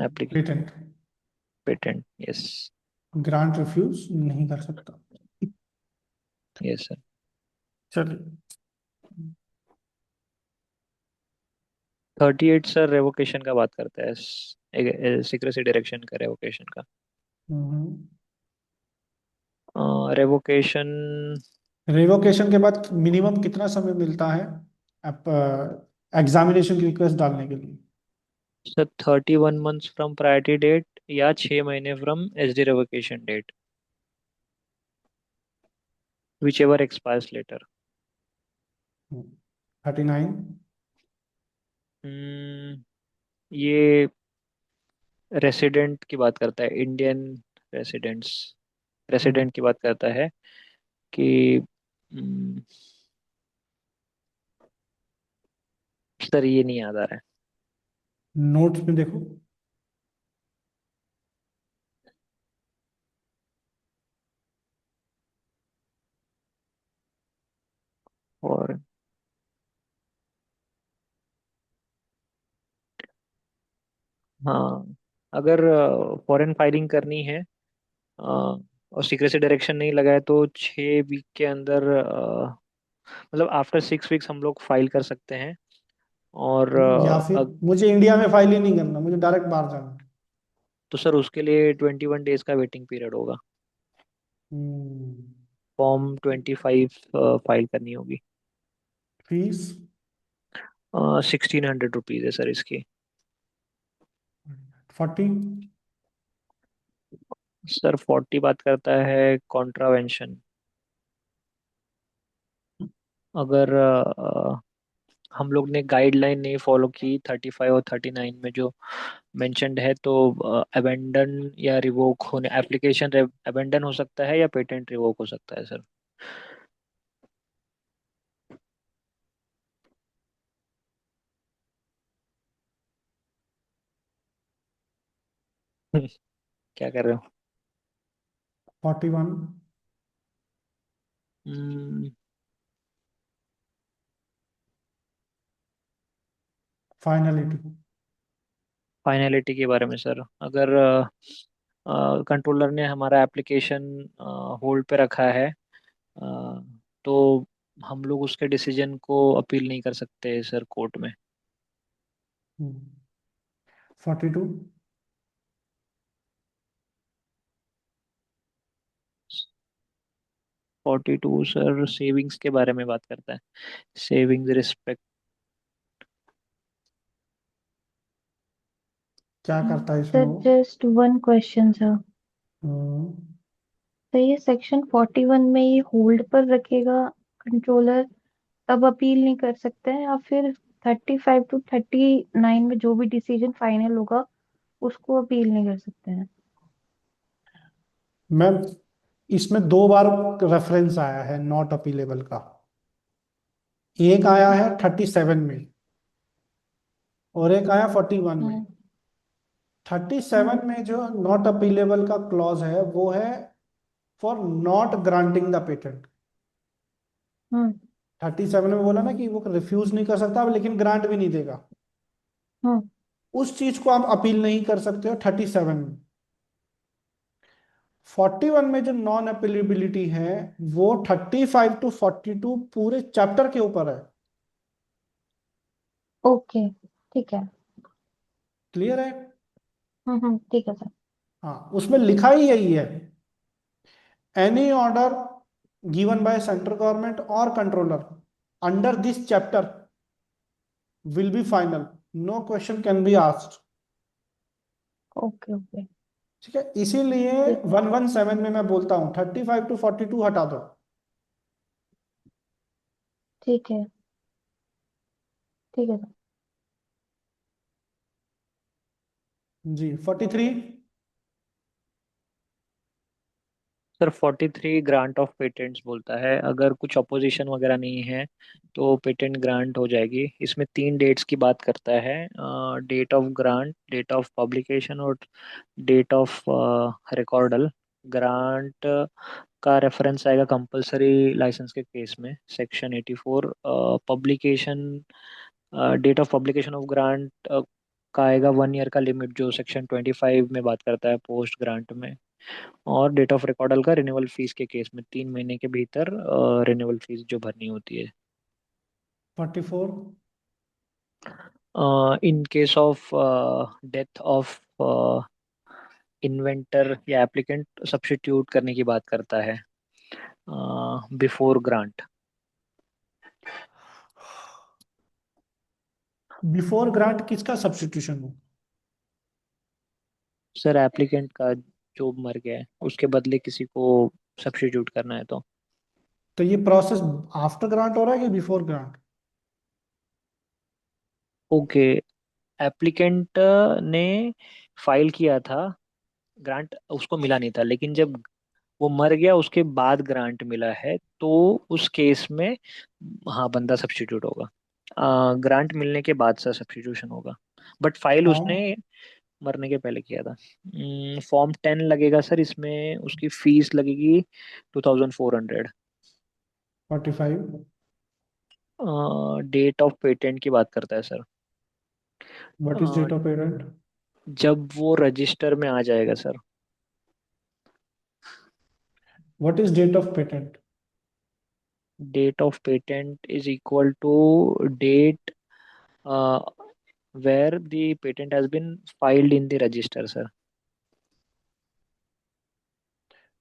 application. Patent. Patent, yes. Grant refuse नहीं कर सकता। Yes sir. चलिए। 38 सर रेवोकेशन का बात करता है, सीक्रेसी डायरेक्शन का, रेवोकेशन का। हम्म रेवोकेशन। रिवोकेशन के बाद मिनिमम कितना समय मिलता है एग्जामिनेशन की रिक्वेस्ट डालने के लिए? Sir 31 months from priority date या 6 महीने from SD revocation date, whichever expires later. 39। ये रेसिडेंट की बात करता है, इंडियन रेसिडेंट्स, हम्म रेसिडेंट की बात करता है कि हम्म, सर ये नहीं याद आ रहा है। नोट्स में देखो। और हाँ, अगर फॉरेन फाइलिंग करनी है और सीक्रेसी डायरेक्शन नहीं लगा है तो 6 वीक के अंदर मतलब आफ्टर 6 वीक्स हम लोग फाइल कर सकते हैं। और या फिर मुझे इंडिया में फाइल ही नहीं करना, मुझे डायरेक्ट बाहर जाना है। तो सर उसके लिए 21 डेज का वेटिंग पीरियड होगा। हम्म। फॉर्म 25 फाइल करनी होगी। फीस? 1600 रुपीज़ है सर इसकी। 40? सर 40 बात करता है कॉन्ट्रावेंशन। अगर हम लोग ने गाइडलाइन नहीं फॉलो की 35 और 39 में जो मेंशन्ड है तो अबेंडन या रिवोक होने एप्लीकेशन अबेंडन हो सकता है या पेटेंट रिवोक हो सकता है सर। क्या कर रहे हो? 41? फाइनलिटी? फाइनलिटी के बारे में सर, अगर कंट्रोलर ने हमारा एप्लीकेशन होल्ड पे रखा है तो हम लोग उसके डिसीजन को अपील नहीं कर सकते सर कोर्ट में। 42? 42 सर सेविंग्स के बारे में बात करता है। Savings respect. क्या करता है इसमें सर वो? Just one question sir. Hmm, तो ये सेक्शन 41 में ये होल्ड पर रखेगा कंट्रोलर, तब अपील नहीं कर सकते हैं, या फिर 35 to 39 में जो भी डिसीजन फाइनल होगा उसको अपील नहीं कर सकते हैं? मैम इसमें दो बार रेफरेंस आया है नॉट अपीलेबल का। एक आया है 37 में और एक आया 41 में। हम्म। 37 में जो नॉट अपीलेबल का क्लॉज है वो है for not granting the patent. Hmm. 37 में बोला ना कि वो रिफ्यूज नहीं कर सकता लेकिन ग्रांट भी नहीं देगा। हम्म। उस चीज को आप अपील नहीं कर सकते हो 37 में। 41 में जो नॉन अपीलेबिलिटी है वो 35 to 42 पूरे चैप्टर के ऊपर है। ओके, ठीक है। क्लियर है? ठीक है सर। हाँ, उसमें लिखा ही यही है। Any order given by central government और controller under this chapter will be final, no question can be asked. Okay okay. ठीक है, इसीलिए ठीक है। 117 में मैं बोलता हूँ 35 to 42 हटा दो। ठीक है। ठीक है सर। जी 43? सर 43 ग्रांट ऑफ पेटेंट्स बोलता है, अगर कुछ अपोजिशन वगैरह नहीं है तो पेटेंट ग्रांट हो जाएगी। इसमें 3 डेट्स की बात करता है, date of grant, date of publication और डेट ऑफ रिकॉर्डल। ग्रांट का रेफरेंस आएगा कंपलसरी लाइसेंस के केस में section 84। Publication, date of publication of grant का आएगा 1 ईयर का लिमिट जो सेक्शन 25 में बात करता है पोस्ट ग्रांट में। और डेट ऑफ रिकॉर्डल का रिन्यूअल फीस के केस में 3 महीने के भीतर रिन्यूअल फीस जो भरनी होती है। 44? In case of death of inventor या एप्लीकेंट सब्स्टिट्यूट करने की बात करता है बिफोर ग्रांट। बिफोर ग्रांट किसका सब्स्टिट्यूशन हो? सर एप्लीकेंट का, जो मर गया है उसके बदले किसी को सब्स्टिट्यूट करना है तो। तो ये प्रोसेस आफ्टर ग्रांट हो रहा है कि बिफोर ग्रांट? ओके, एप्लीकेंट ने फाइल किया था, ग्रांट उसको मिला नहीं था, लेकिन जब वो मर गया उसके बाद ग्रांट मिला है, तो उस केस में हाँ बंदा सब्स्टिट्यूट होगा। ग्रांट मिलने के बाद सर सब्स्टिट्यूशन होगा, बट फाइल उसने फॉर्म मरने के पहले किया था। फॉर्म 10 लगेगा सर, इसमें उसकी फीस लगेगी 2400। 45। डेट ऑफ पेटेंट की बात करता है sir. What is a, date of parent? जब वो रजिस्टर में आ जाएगा sir. What is date of patent? Date of patent is equal to date where the patent has been filed in the register, sir.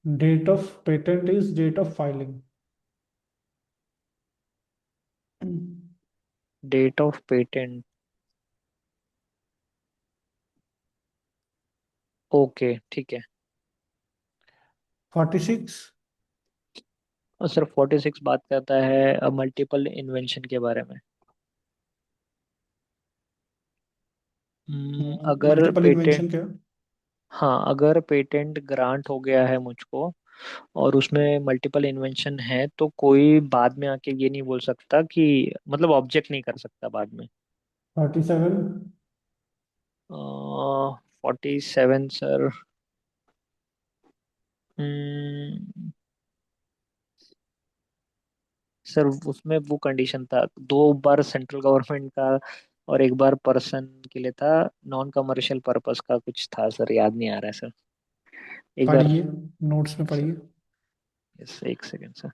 Date of patent is date of filing. Date of patent, okay ठीक है। 46। और sir 46 बात करता है multiple invention के बारे में। अगर मल्टीपल पेटेंट, इन्वेंशन क्या? हाँ अगर पेटेंट ग्रांट हो गया है मुझको और उसमें मल्टीपल इन्वेंशन है, तो कोई बाद में आके ये नहीं बोल सकता कि, मतलब ऑब्जेक्ट नहीं कर सकता बाद में। 47। 47 सर। हम्म, सर उसमें वो कंडीशन था, 2 बार सेंट्रल गवर्नमेंट का और 1 बार पर्सन के लिए था। नॉन कमर्शियल पर्पस का कुछ था सर, याद नहीं आ रहा है सर। एक बार। पढ़िए, नोट्स में पढ़िए। यस, एक सेकेंड सर।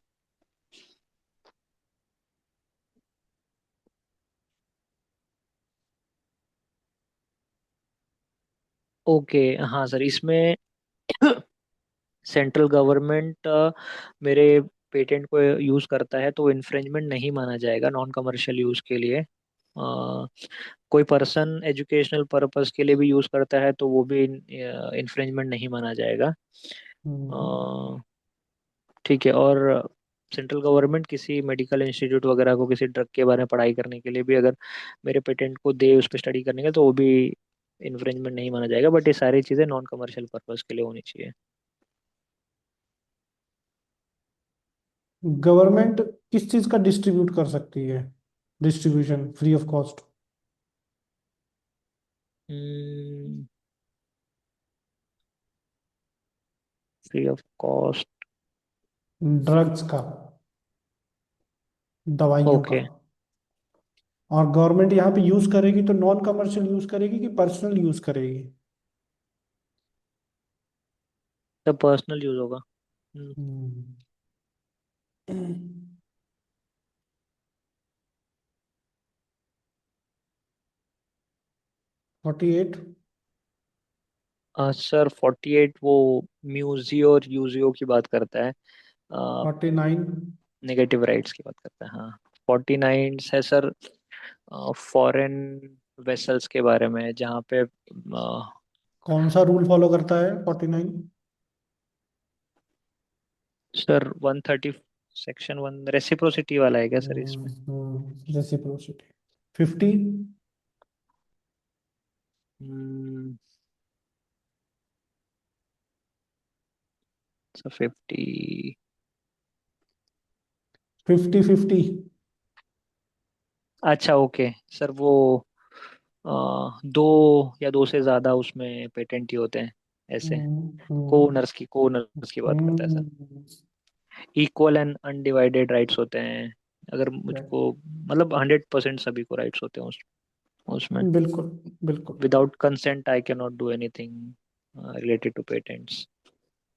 ओके, हाँ सर इसमें सेंट्रल गवर्नमेंट मेरे पेटेंट को यूज करता है तो इन्फ्रिंजमेंट नहीं माना जाएगा नॉन कमर्शियल यूज के लिए। कोई पर्सन एजुकेशनल पर्पस के लिए भी यूज करता है तो वो भी इन्फ्रिंजमेंट नहीं माना जाएगा। हम्म, अ, ठीक है। और सेंट्रल गवर्नमेंट किसी मेडिकल इंस्टीट्यूट वगैरह को किसी ड्रग के बारे में पढ़ाई करने के लिए भी अगर मेरे पेटेंट को दे उस पर स्टडी करने के, तो वो भी इन्फ्रिंजमेंट नहीं माना जाएगा, बट ये सारी चीज़ें नॉन कमर्शियल पर्पस के लिए होनी चाहिए। गवर्नमेंट किस चीज का डिस्ट्रीब्यूट कर सकती है? Distribution free of cost. Free of cost. Drugs का, दवाइयों का। ओके। और गवर्नमेंट यहाँ पे यूज करेगी तो नॉन कमर्शियल यूज करेगी कि पर्सनल यूज करेगी? तो पर्सनल यूज होगा। हम्म, हम्म। 48। सर 48 वो म्यूजियो और यूजियो की बात करता है। 49। नेगेटिव राइट्स की बात करता है, हाँ। 49 है सर फॉरेन वेसल्स के बारे में, जहाँ पे कौन सा रूल फॉलो करता है 49? सर 130 सेक्शन 1 रेसिप्रोसिटी वाला है क्या सर इसमें? रेसिप्रोसिटी। 50। हम्म, सर 50। 50। 50। अच्छा ओके सर, वो दो या दो से ज्यादा उसमें पेटेंट ही होते हैं ऐसे। को ओनर्स की बात करता है sir. Equal and undivided rights होते हैं, अगर मुझको, मतलब 100% सभी को राइट्स होते हैं उसमें। बिल्कुल बिल्कुल। Without consent I can not do anything related to patents.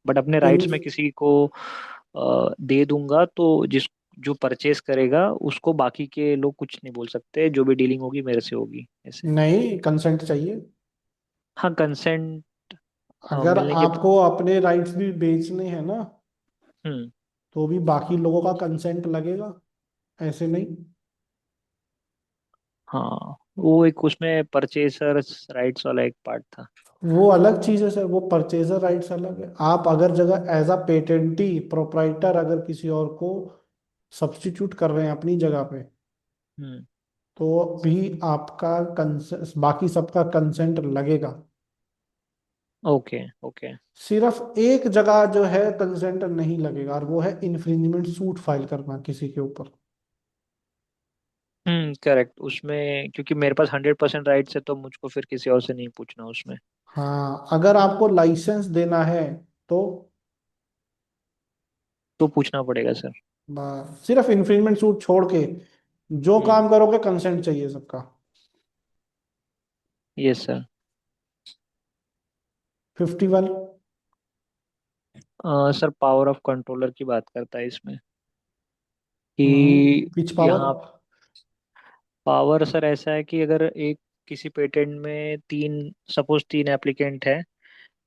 But अपने कहीं राइट्स में किसी को दे दूंगा तो जिस जो परचेस करेगा उसको बाकी के लोग कुछ नहीं बोल सकते, जो भी डीलिंग होगी मेरे से होगी ऐसे। नहीं, कंसेंट चाहिए। हाँ कंसेंट अगर मिलने के। आपको अपने राइट्स भी बेचने हैं ना, हम्म। तो भी बाकी लोगों का कंसेंट लगेगा, ऐसे नहीं। हाँ वो एक उसमें परचेसर राइट्स वाला एक पार्ट था। वो अलग चीज है सर, वो परचेजर राइट्स अलग है। आप अगर जगह एज अ पेटेंटी प्रोप्राइटर अगर किसी और को सब्स्टिट्यूट कर रहे हैं अपनी जगह पे, हम्म। तो भी आपका बाकी सबका कंसेंट लगेगा। Okay okay. सिर्फ एक जगह जो है कंसेंट नहीं लगेगा, और वो है इन्फ्रिंजमेंट सूट फाइल करना किसी के ऊपर। करेक्ट, उसमें क्योंकि मेरे पास 100% राइट्स है तो मुझको फिर किसी और से नहीं पूछना उसमें। हाँ, अगर आपको लाइसेंस देना है तो तो पूछना पड़ेगा सर। सिर्फ इन्फ्रिंजमेंट सूट छोड़ के जो हम्म। काम करोगे कंसेंट चाहिए सबका। Yes sir. 51। Sir power of controller की बात करता है इसमें कि विच पावर? यहाँ पावर सर ऐसा है कि अगर एक किसी पेटेंट में सपोज तीन एप्लीकेंट है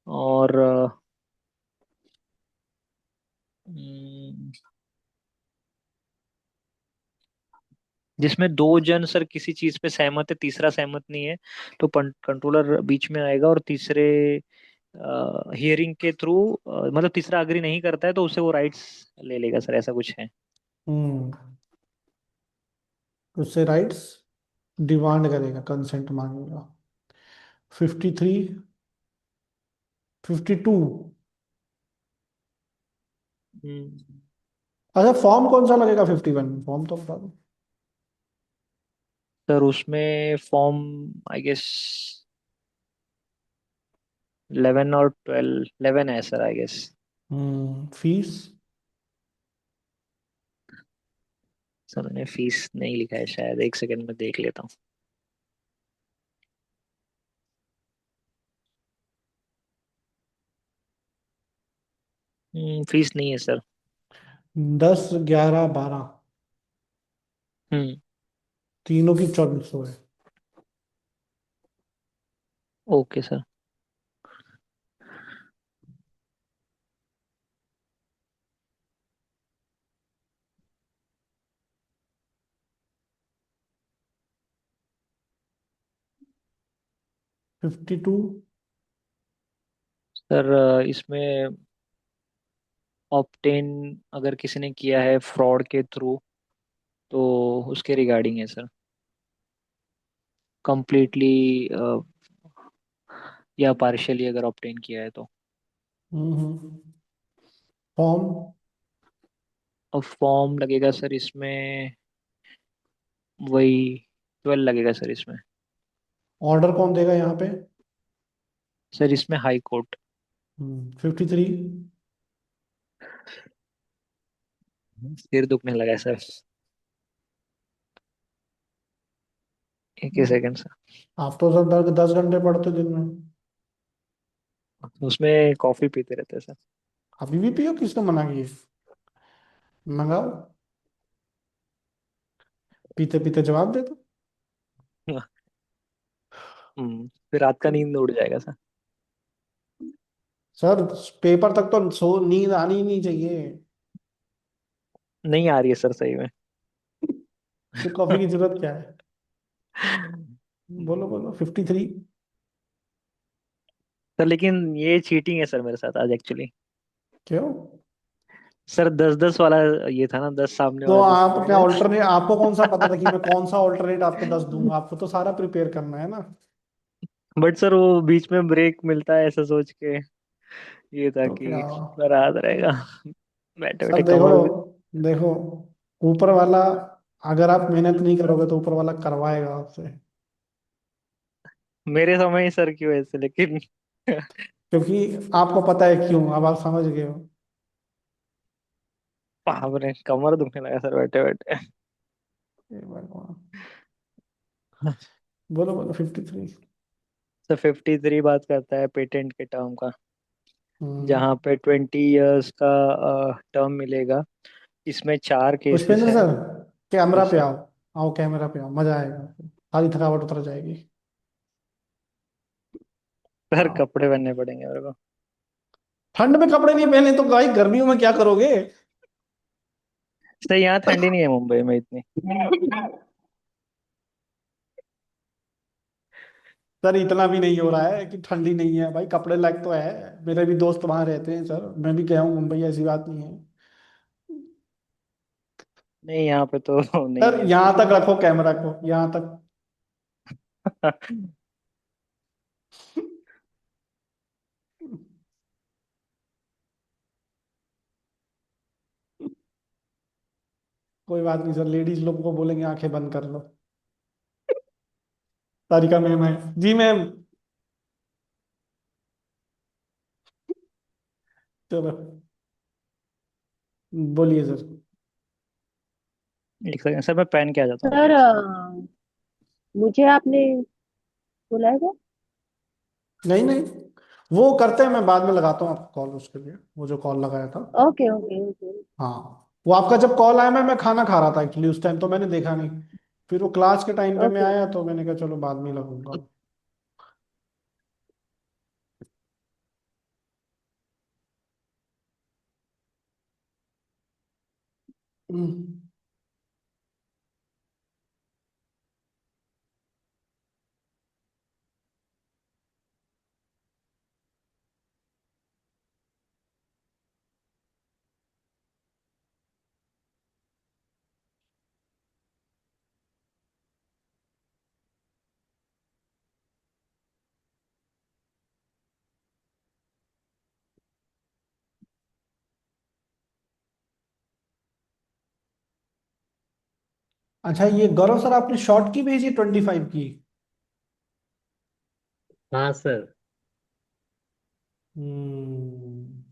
और हम्म, जिसमें दो जन सर किसी चीज पे सहमत है, तीसरा सहमत नहीं है, तो कंट्रोलर बीच में आएगा और तीसरे हियरिंग के थ्रू मतलब तीसरा अग्री नहीं करता है तो उसे वो राइट्स ले लेगा सर, ऐसा कुछ है। हम्म उससे राइट्स डिमांड करेगा, कंसेंट मांगेगा। 53। 52। हम्म। अच्छा, फॉर्म कौन सा लगेगा 51 में? फॉर्म तो बता दो। सर उसमें फॉर्म आई गेस 11 और 12, 11 है sir I guess. Fees? Sir मैंने फीस नहीं लिखा है शायद, एक सेकंड में देख लेता हूँ। फीस नहीं है सर। 10, 11, 12, हम्म। तीनों की 2400 है। Okay sir. 52। सर इसमें ऑप्टेन अगर किसी ने किया है फ्रॉड के थ्रू तो उसके रिगार्डिंग है सर, कंप्लीटली या पार्शियली अगर ऑप्टेन किया है तो। फॉर्म? अब फॉर्म लगेगा सर इसमें वही 12 लगेगा सर इसमें। ऑर्डर कौन देगा यहाँ पे? सर इसमें हाई कोर्ट। 53। सिर दुखने लगा है सर, एक ही सेकंड सर। आप तो सर 10 घंटे पढ़ते हो दिन में। उसमें कॉफी पीते रहते हैं सर। अभी भी पियो, किसने मना किया? मंगाओ, पीते पीते जवाब दे दो। फिर रात का नींद उड़ जाएगा सर। सर, पेपर तक तो नींद आनी ही नहीं चाहिए। नहीं आ रही है सर सही में। फिर कॉफी की जरूरत क्या है? बोलो बोलो। 53। सर लेकिन ये चीटिंग है सर मेरे साथ आज एक्चुअली। क्यों? सर 10-10 वाला ये था ना, 10 सामने तो वाला 10 आप क्या मेरे। ऑल्टरनेट, आपको कौन सा पता था कि मैं कौन सा ऑल्टरनेट आपको 10 दूंगा? आपको तो सारा प्रिपेयर करना है ना। बट सर वो बीच में ब्रेक मिलता है ऐसा सोच के ये था तो क्या? कि सर याद रहेगा। बैठे सर बैठे देखो, कमर भी। देखो, ऊपर वाला, अगर आप मेहनत नहीं करोगे तो ऊपर वाला करवाएगा आपसे। मेरे समय ही सर की वजह से लेकिन क्योंकि आपको पता है क्यों, अब आप समझ गए हो। बाप रे कमर दुखने लगा सर बैठे बैठे। हे भगवान। बोलो बोलो। 53। सर 53 बात करता है पेटेंट के टर्म का, हम्म जहाँ पे 20 years का टर्म मिलेगा। इसमें चार केसेस पुष्पेंद्र है। सर, कैमरा यस पे सर। आओ। आओ कैमरा पे आओ, मजा आएगा। सारी थकावट उतर जाएगी। सर आओ। कपड़े पहनने पड़ेंगे मेरे को। ठंड में कपड़े नहीं पहने तो भाई गर्मियों में क्या करोगे? सर यहाँ ठंडी नहीं है मुंबई में इतनी। सर इतना भी नहीं हो रहा है कि ठंडी नहीं है भाई, कपड़े लायक तो है। मेरे भी दोस्त वहां रहते हैं सर, मैं भी गया हूँ मुंबई, ऐसी बात नहीं है। नहीं यहाँ पे तो नहीं सर है यहाँ इतनी। तक रखो कैमरा को, यहाँ तक। कोई बात नहीं सर, लेडीज लोग को बोलेंगे आंखें बंद कर लो। तारिका मैम है जी मैम। चलो बोलिए सर। एक सेकंड सर, मैं पेन के आ जाता हूँ। सर मुझे आपने बुलाया था। नहीं नहीं, वो करते हैं, मैं बाद में लगाता हूँ आपको कॉल उसके लिए, वो जो कॉल लगाया था। Okay okay okay. हाँ, वो आपका जब कॉल आया, मैं खाना खा रहा था एक्चुअली उस टाइम, तो मैंने देखा नहीं। फिर वो क्लास के टाइम पे मैं ओके आया तो मैंने कहा चलो बाद में लगूंगा। हम्म। अच्छा, ये गौरव सर आपने शॉर्ट की भेजी 25 की? हाँ सर। हम्म।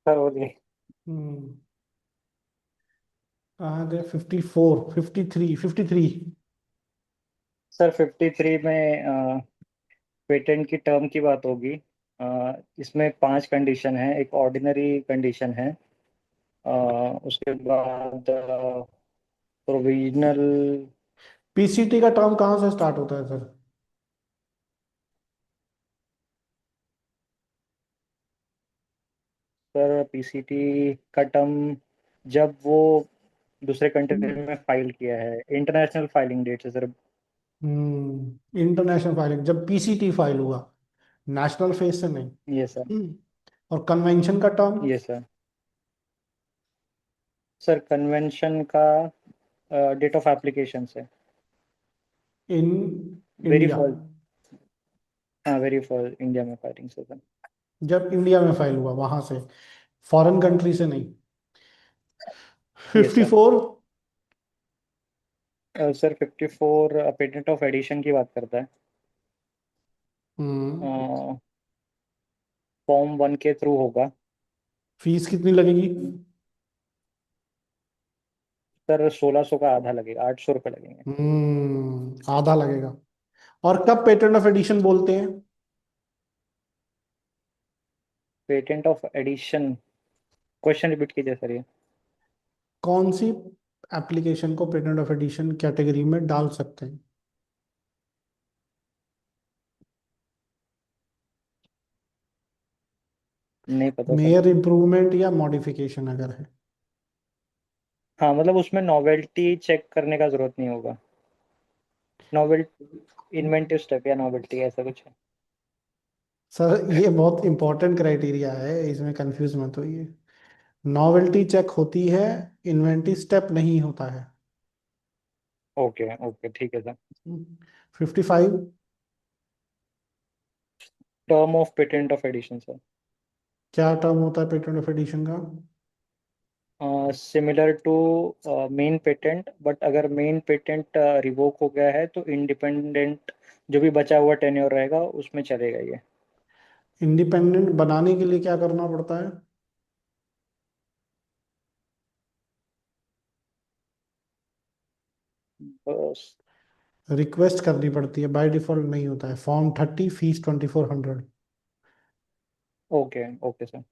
सर बोलिए। हम्म। कहाँ गए? 54, 53, 53। सर 53 में पेटेंट की टर्म की बात होगी। इसमें 5 कंडीशन है, एक ऑर्डिनरी कंडीशन है। अ, उसके बाद प्रोविजनल। पीसीटी का टर्म कहाँ से स्टार्ट होता है सर? सर पीसीटी का टर्म जब वो दूसरे कंट्री में फाइल किया है, इंटरनेशनल फाइलिंग डेट है सर। इंटरनेशनल फाइलिंग जब पीसीटी फाइल हुआ, नेशनल फेस से नहीं। ये सर। और कन्वेंशन का टर्म? ये सर। सर कन्वेंशन का डेट ऑफ एप्लीकेशन से। इन वेरी इंडिया, फॉर हाँ, वेरी फॉर इंडिया में फाइलिंग से सर। जब इंडिया में फाइल हुआ वहां से, फॉरेन कंट्री से नहीं। ये fifty sir. Four sir 54 patent of addition की बात करता है। फॉर्म 1 के थ्रू होगा। फीस कितनी लगेगी? सर 1600 का आधा लगेगा, 800 रुपये लगेंगे। आधा लगेगा। और कब पेटेंट ऑफ एडिशन बोलते हैं? Patent of addition, question repeat कीजिए सर ये। कौन सी एप्लीकेशन को पेटेंट ऑफ एडिशन कैटेगरी में डाल सकते हैं? नहीं पता सर। मेयर इम्प्रूवमेंट या मॉडिफिकेशन अगर है? हाँ मतलब उसमें नॉवेल्टी चेक करने का जरूरत नहीं होगा। नॉवेल इन्वेंटिव स्टेप या नॉवेल्टी ऐसा कुछ है। सर ये बहुत इंपॉर्टेंट क्राइटेरिया है, इसमें कंफ्यूज मत होइए। नॉवेल्टी चेक होती है, इन्वेंटिव स्टेप नहीं होता है। ओके ओके ठीक है sir. 55। Term of patent of addition sir. क्या टर्म होता है पेटेंट ऑफ एडिशन का? Similar to main patent, but अगर मेन पेटेंट रिवोक हो गया है तो इंडिपेंडेंट जो भी बचा हुआ टेन्योर रहेगा उसमें चलेगा ये। इंडिपेंडेंट बनाने के लिए क्या करना पड़ता है? बस। रिक्वेस्ट करनी पड़ती है, बाय डिफॉल्ट नहीं होता है। Form 30, fees 2400। Okay okay sir.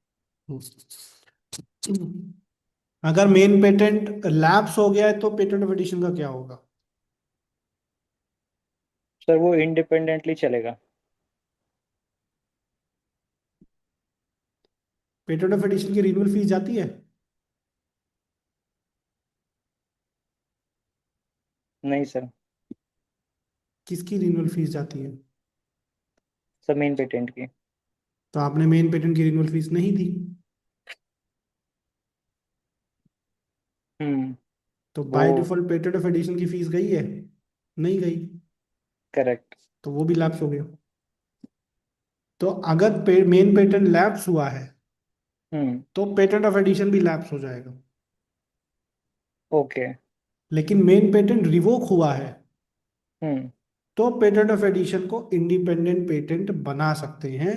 अगर मेन पेटेंट लैप्स हो गया है तो पेटेंट ऑफ एडिशन का क्या होगा? सर वो इंडिपेंडेंटली चलेगा। पेटेंट ऑफ एडिशन की रिन्यूअल फीस जाती है? नहीं सर। किसकी रिन्यूअल फीस जाती है? सर मेन पेटेंट की। तो आपने मेन पेटेंट की रिन्यूअल फीस नहीं दी, हम्म। तो वो by default patent of addition की फीस गई है, नहीं गई, करेक्ट। तो वो भी लैप्स हो गया। तो अगर मेन पेटेंट लैप्स हुआ है हम्म। तो पेटेंट ऑफ एडिशन भी लैप्स हो जाएगा। ओके। लेकिन मेन पेटेंट रिवोक हुआ है हम्म। तो पेटेंट ऑफ एडिशन को इंडिपेंडेंट पेटेंट बना सकते हैं।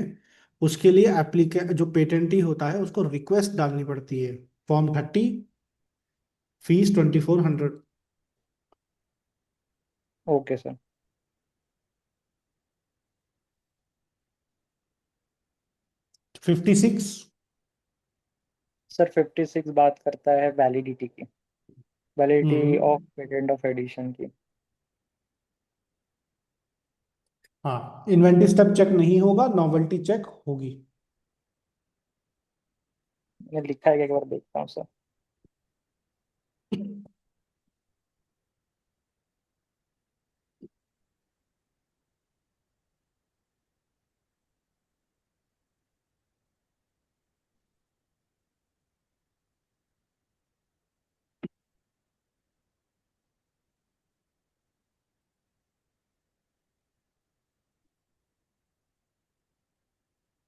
उसके लिए एप्लीके जो पेटेंटी होता है उसको रिक्वेस्ट डालनी पड़ती है, form 30, fees 2400। Okay sir. 56। Sir 56 बात करता है वैलिडिटी की, validity of hmm. Patent of addition की। हाँ, इन्वेंटिव स्टेप चेक नहीं होगा, नॉवेल्टी चेक होगी। मैंने लिखा है कि एक बार देखता हूँ सर।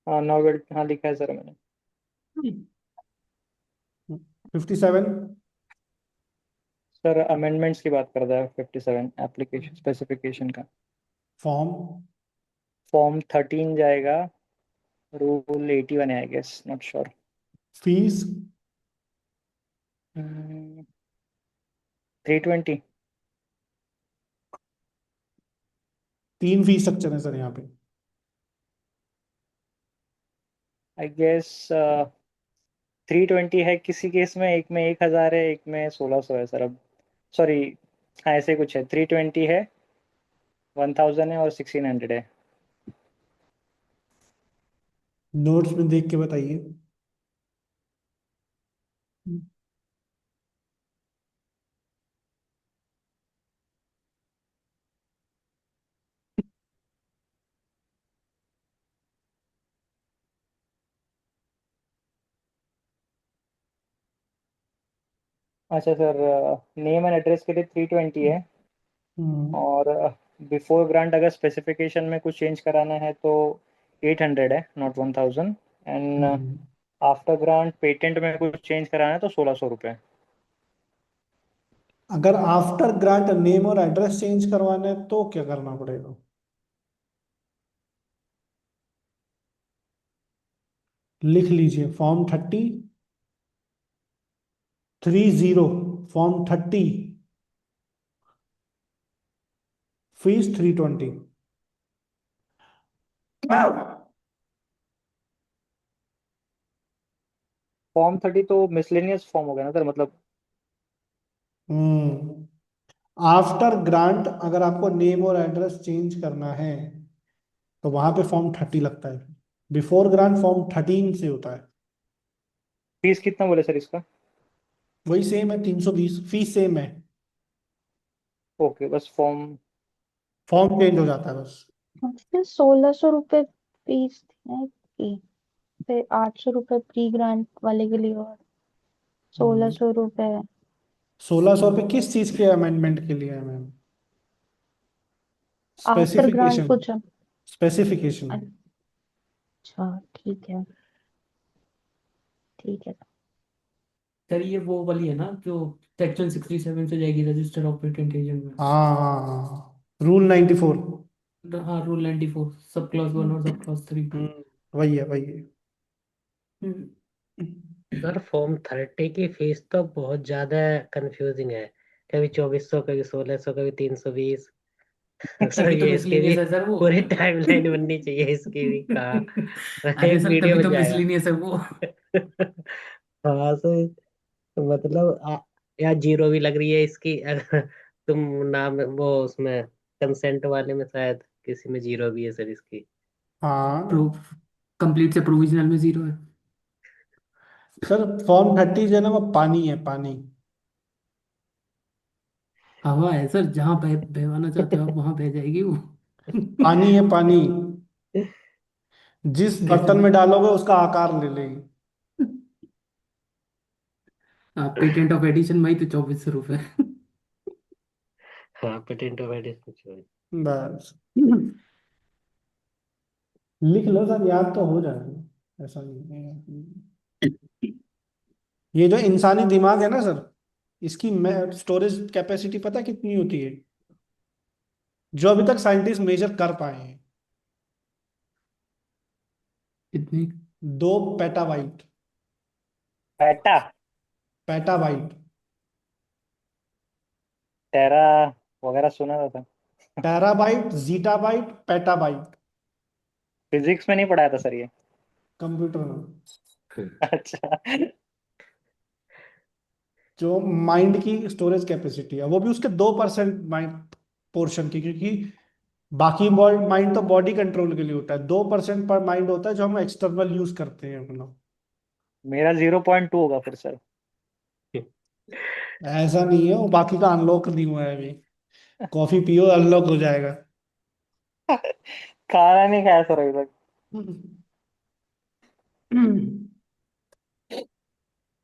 हाँ नॉवेल, हाँ लिखा है सर मैंने। 57। सर अमेंडमेंट्स की बात करता है 57, एप्लीकेशन स्पेसिफिकेशन का। फॉर्म फॉर्म 13 जाएगा, रूल 81 है I guess, not sure. Fees 320। 3 fees structure है सर यहाँ पे। आई गेस 320 है किसी केस में, एक में 1000 है, एक में 1600 है सर। अब सॉरी, हाँ ऐसे कुछ है, 320 है, 1000 है और 1600 है। नोट्स में देख के बताइए। अच्छा सर, नेम एंड एड्रेस के लिए 320 है, हम्म। और बिफोर ग्रांट अगर स्पेसिफिकेशन में कुछ चेंज कराना है तो 800 है, not 1000। And hmm. After grant patent में कुछ चेंज कराना है तो 1600 रुपये। अगर आफ्टर ग्रांट नेम और एड्रेस चेंज करवाने हैं तो क्या करना पड़ेगा? लिख लीजिए, फॉर्म 30, फॉर्म 30, फीस 320। फॉर्म 30 तो मिसलेनियस फॉर्म हो गया ना सर, मतलब। हम्म। आफ्टर ग्रांट अगर आपको नेम और एड्रेस चेंज करना है तो वहां पे फॉर्म 30 लगता है। बिफोर ग्रांट फॉर्म 13 से होता है। फीस कितना बोले सर इसका? वही सेम है, 320, फीस सेम है, ओके, बस फॉर्म। फॉर्म चेंज हो जाता है बस। फिर 1600 रुपये फीस थी की, फिर 800 रुपये प्री ग्रांट वाले के लिए और 1600 रुपये 1600 रुपये किस चीज के अमेंडमेंट के लिए है मैम? आफ्टर ग्रांट स्पेसिफिकेशन, कुछ। स्पेसिफिकेशन। अच्छा ठीक है, ठीक है। सर ये वो वाली है ना जो सेक्शन 67 से जाएगी रजिस्टर ऑफ पेटेंट एजेंट में। हाँ हाँ हाँ, रूल 94। हाँ रूल 94, सब क्लॉज 1 और सब क्लॉज 3। वही है, वही है। सर फॉर्म 30 की फीस तो बहुत ज्यादा कंफ्यूजिंग है। कभी 2400, कभी 1600, कभी 320। सर तभी तो ये इसकी भी मिसलिनियस है सर वो। पूरी टाइमलाइन बननी चाहिए इसकी भी, कहा अरे एक सर वीडियो तभी बन तो जाएगा। मिसलिनियस है वो। हाँ सर, मतलब या जीरो भी लग रही है इसकी। अगर तुम नाम वो उसमें कंसेंट वाले में शायद किसी में जीरो भी है सर इसकी। हाँ कंप्लीट से प्रोविजनल में 0 है। सर, फॉर्म 30 जो है ना वो पानी है, पानी। हवा है सर, जहाँ बहवाना चाहते हो आप वहां बह जाएगी वो। पानी है, पानी। जिस बर्तन में डालोगे उसका आकार ले लेगी। पेटेंट ऑफ एडिशन भाई तो 2400 रुपये। हाँ, पेटेंट ऑफ एडिशन। बस लिख लो सर, याद तो हो जाएगा, ऐसा नहीं है। ये जो इंसानी दिमाग है ना सर, इसकी स्टोरेज कैपेसिटी पता कितनी होती है, जो अभी तक साइंटिस्ट मेजर कर पाए हैं? कितनी? 2 पेटाबाइट। PETA, petabyte. टेरा वगैरह सुना था। Terabyte, जीटाबाइट, petabyte. फिजिक्स में नहीं पढ़ाया था सर ये? कंप्यूटर में। अच्छा। जो माइंड की स्टोरेज कैपेसिटी है, वो भी उसके 2% माइंड पोर्शन की, क्योंकि बाकी माइंड तो बॉडी कंट्रोल के लिए होता है, 2% पर माइंड होता है जो हम एक्सटर्नल यूज करते हैं अपना। मेरा 0.2 होगा फिर सर। ऐसा नहीं है, वो बाकी का अनलॉक नहीं हुआ है अभी। कॉफी पियो, अनलॉक हो जाएगा। खाना नहीं खाया सर अभी तक।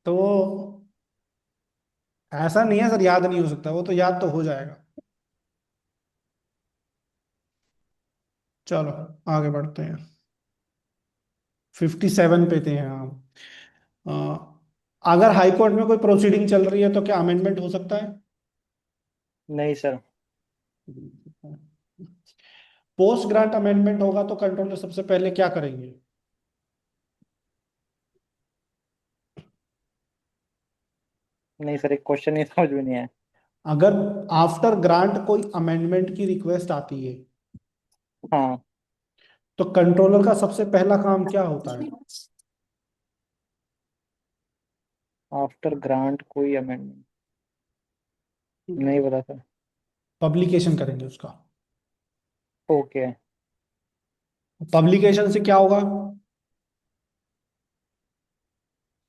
तो ऐसा नहीं है सर, याद नहीं हो सकता, वो तो याद तो हो जाएगा। चलो आगे बढ़ते हैं। 57 पे थे हम। अगर हाई कोर्ट में कोई प्रोसीडिंग चल रही है तो क्या अमेंडमेंट हो सकता है? नहीं सर। पोस्ट ग्रांट अमेंडमेंट होगा तो कंट्रोलर सबसे पहले क्या करेंगे? नहीं सर, एक क्वेश्चन ही समझ में नहीं आया। अगर आफ्टर ग्रांट कोई अमेंडमेंट की रिक्वेस्ट आती है हाँ। तो कंट्रोलर का सबसे पहला काम क्या होता है? आफ्टर ग्रांट कोई अमेंडमेंट, नहीं पता सर। पब्लिकेशन करेंगे उसका। ओके। पब्लिकेशन से क्या होगा?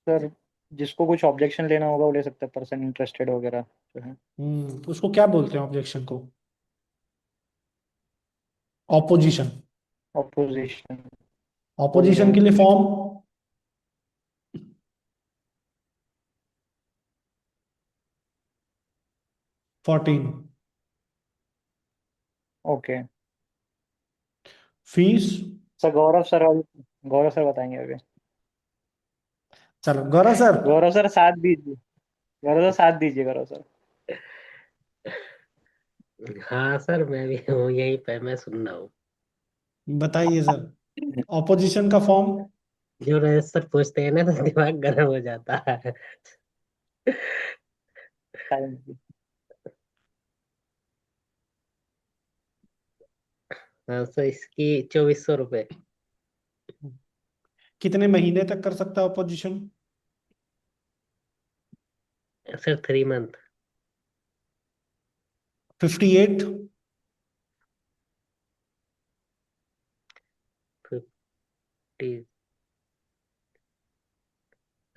सर जिसको कुछ ऑब्जेक्शन लेना होगा वो ले सकता है, पर्सन इंटरेस्टेड वगैरह जो है। उसको क्या बोलते हैं ऑब्जेक्शन को? ऑपोजिशन। ऑपोजिशन। ऑपोजिशन के लिए form. Fourteen. Okay. Fees. Sir Gaurav sir बताएंगे अभी। चलो गौरव सर। गौरव सर साथ दीजिए। गौरव सर साथ दीजिए, गौरव सर। हाँ सर, मैं भी हूँ यहीं पे, मैं सुन रहा हूँ। बताइए सर, ऑपोजिशन का फॉर्म। जो रजिस्टर पूछते हैं ना तो दिमाग गर्म हो जाता है। टाइम। हाँ सर, इसकी 2400 रुपये। कितने महीने तक कर सकता है opposition? Sir 3 month. 58। 50।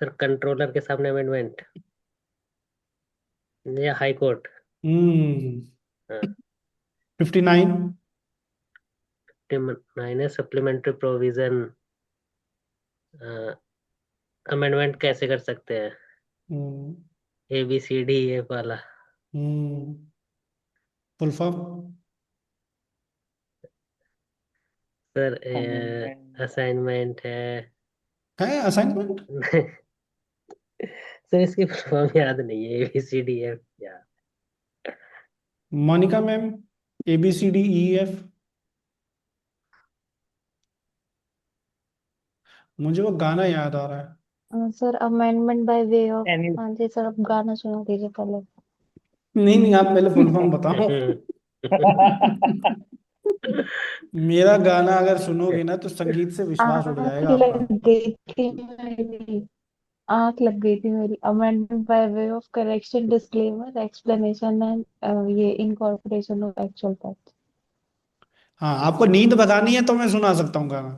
Sir controller के सामने अमेंडमेंट या हाई कोर्ट? हम्म। हाँ। 59। 59 है सप्लीमेंट्री प्रोविजन। अमेंडमेंट कैसे कर सकते हैं? हम्म। ABCD वाला। Hmm. Full form. Sir amendment. Assignment है। है असाइनमेंट। सर इसकी फॉर्म याद नहीं है, ABCD या। Monika ma'am, ABCDEF। मुझे वो गाना याद आ रहा है। Sir amendment by way of. Any. हाँ जी सर, अब गाना सुना दीजिए पहले। नहीं नहीं, आप पहले फुल फॉर्म बताओ। मेरा गाना अगर सुनोगे ना तो संगीत से विश्वास उड़ आँख जाएगा आपका। लग गई थी मेरी। आँख लग गई थी मेरी। Amendment by way of correction, disclaimer, explanation and ये इनकॉर्पोरेशन ऑफ एक्चुअल फैक्ट। हाँ, आपको नींद भगानी है तो मैं सुना सकता हूँ गाना,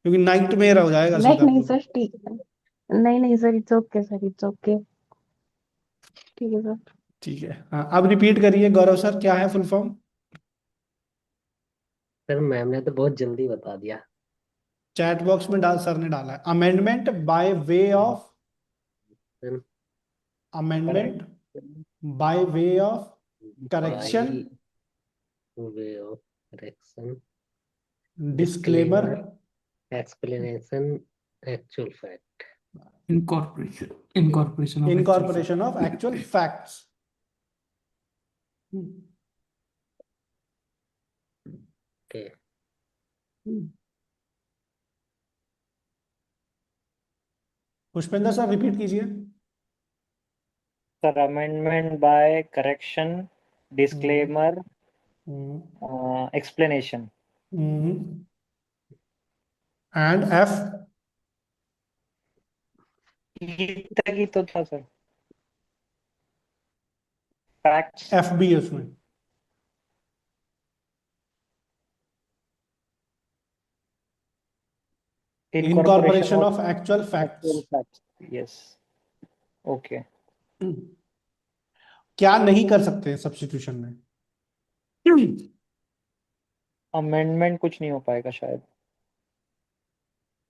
क्योंकि नाइट मेरा हो जाएगा नहीं सीधा नहीं पूरा। सर, ठीक है। नहीं नहीं sir, it's okay sir, it's okay. ठीक है सर। ठीक है, हाँ अब रिपीट करिए गौरव सर, क्या है फुल फॉर्म? सर मैम ने तो बहुत जल्दी बता दिया। चैट बॉक्स में डाल, सर ने डाला है, amendment by way of, amendment by way of correction, way of correction, disclaimer, explanation, actual fact. Incorporation of incorporation of actual facts. Okay. Pushpendra sir repeat कीजिए। Sir amendment by correction, disclaimer, explanation. And F, तक ही तो था sir. Facts. F भी है उसमें। Incorporation of actual facts. Facts, yes. Okay. क्या नहीं कर सकते सब्स्टिट्यूशन में? अमेंडमेंट कुछ नहीं हो पाएगा शायद।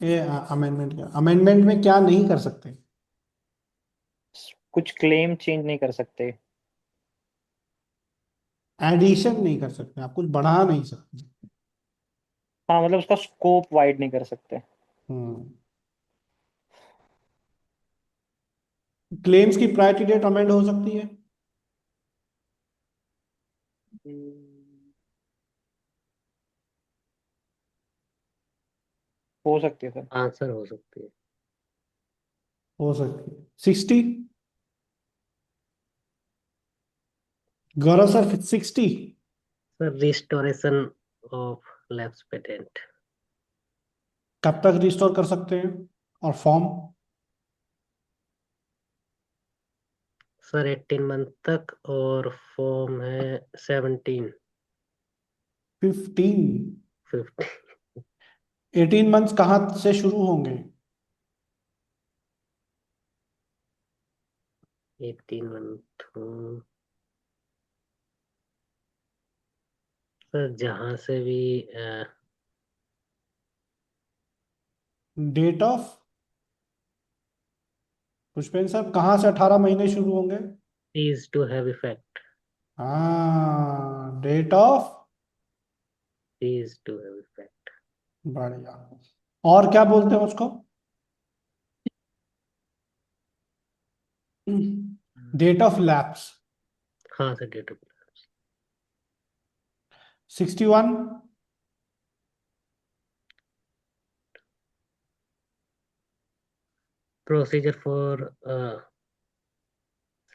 ये अमेंडमेंट, क्या अमेंडमेंट में क्या नहीं कर सकते? कुछ क्लेम चेंज नहीं कर सकते। एडिशन नहीं कर सकते, आप कुछ बढ़ा नहीं सकते। हाँ मतलब उसका स्कोप वाइड नहीं कर सकते। क्लेम्स की प्रायोरिटी डेट अमेंड हो सकती है? हो सकती है सर। आंसर हो सकती है। हो सकती है। 60, Gaurav sir 60। Sir restoration of lapse patent. कब तक रिस्टोर कर सकते हैं? और फॉर्म? सर 18 मंथ तक, और फॉर्म है 17। 15। 50। 18 मंथ्स कहाँ से शुरू होंगे? 18 मंथ सर जहां से भी डेट ऑफ, पुष्पेंद्र साहब कहाँ से 18 महीने शुरू होंगे? Is to have effect. हाँ, date of, is to have effect. बढ़िया। और क्या बोलते हैं उसको? Date of lapse. हाँ sir date of 61, procedure for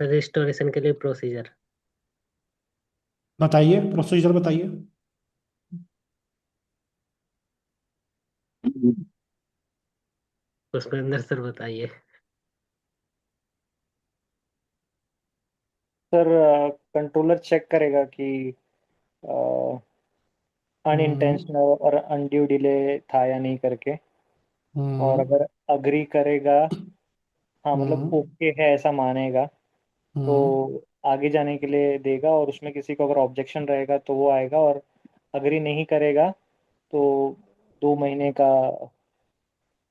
sir restoration के लिए प्रोसीजर। बताइए प्रोसीजर बताइए। पुष्पेंद्र सर बताइए। सर कंट्रोलर चेक करेगा कि अनइंटेंशनल और अनड्यू डिले था या नहीं करके, और हम्म अगर अग्री करेगा, हाँ मतलब हम्म ओके है ऐसा मानेगा, तो हम्म आगे जाने के लिए देगा, और उसमें किसी को अगर ऑब्जेक्शन रहेगा तो वो आएगा, और अग्री नहीं करेगा तो 2 महीने का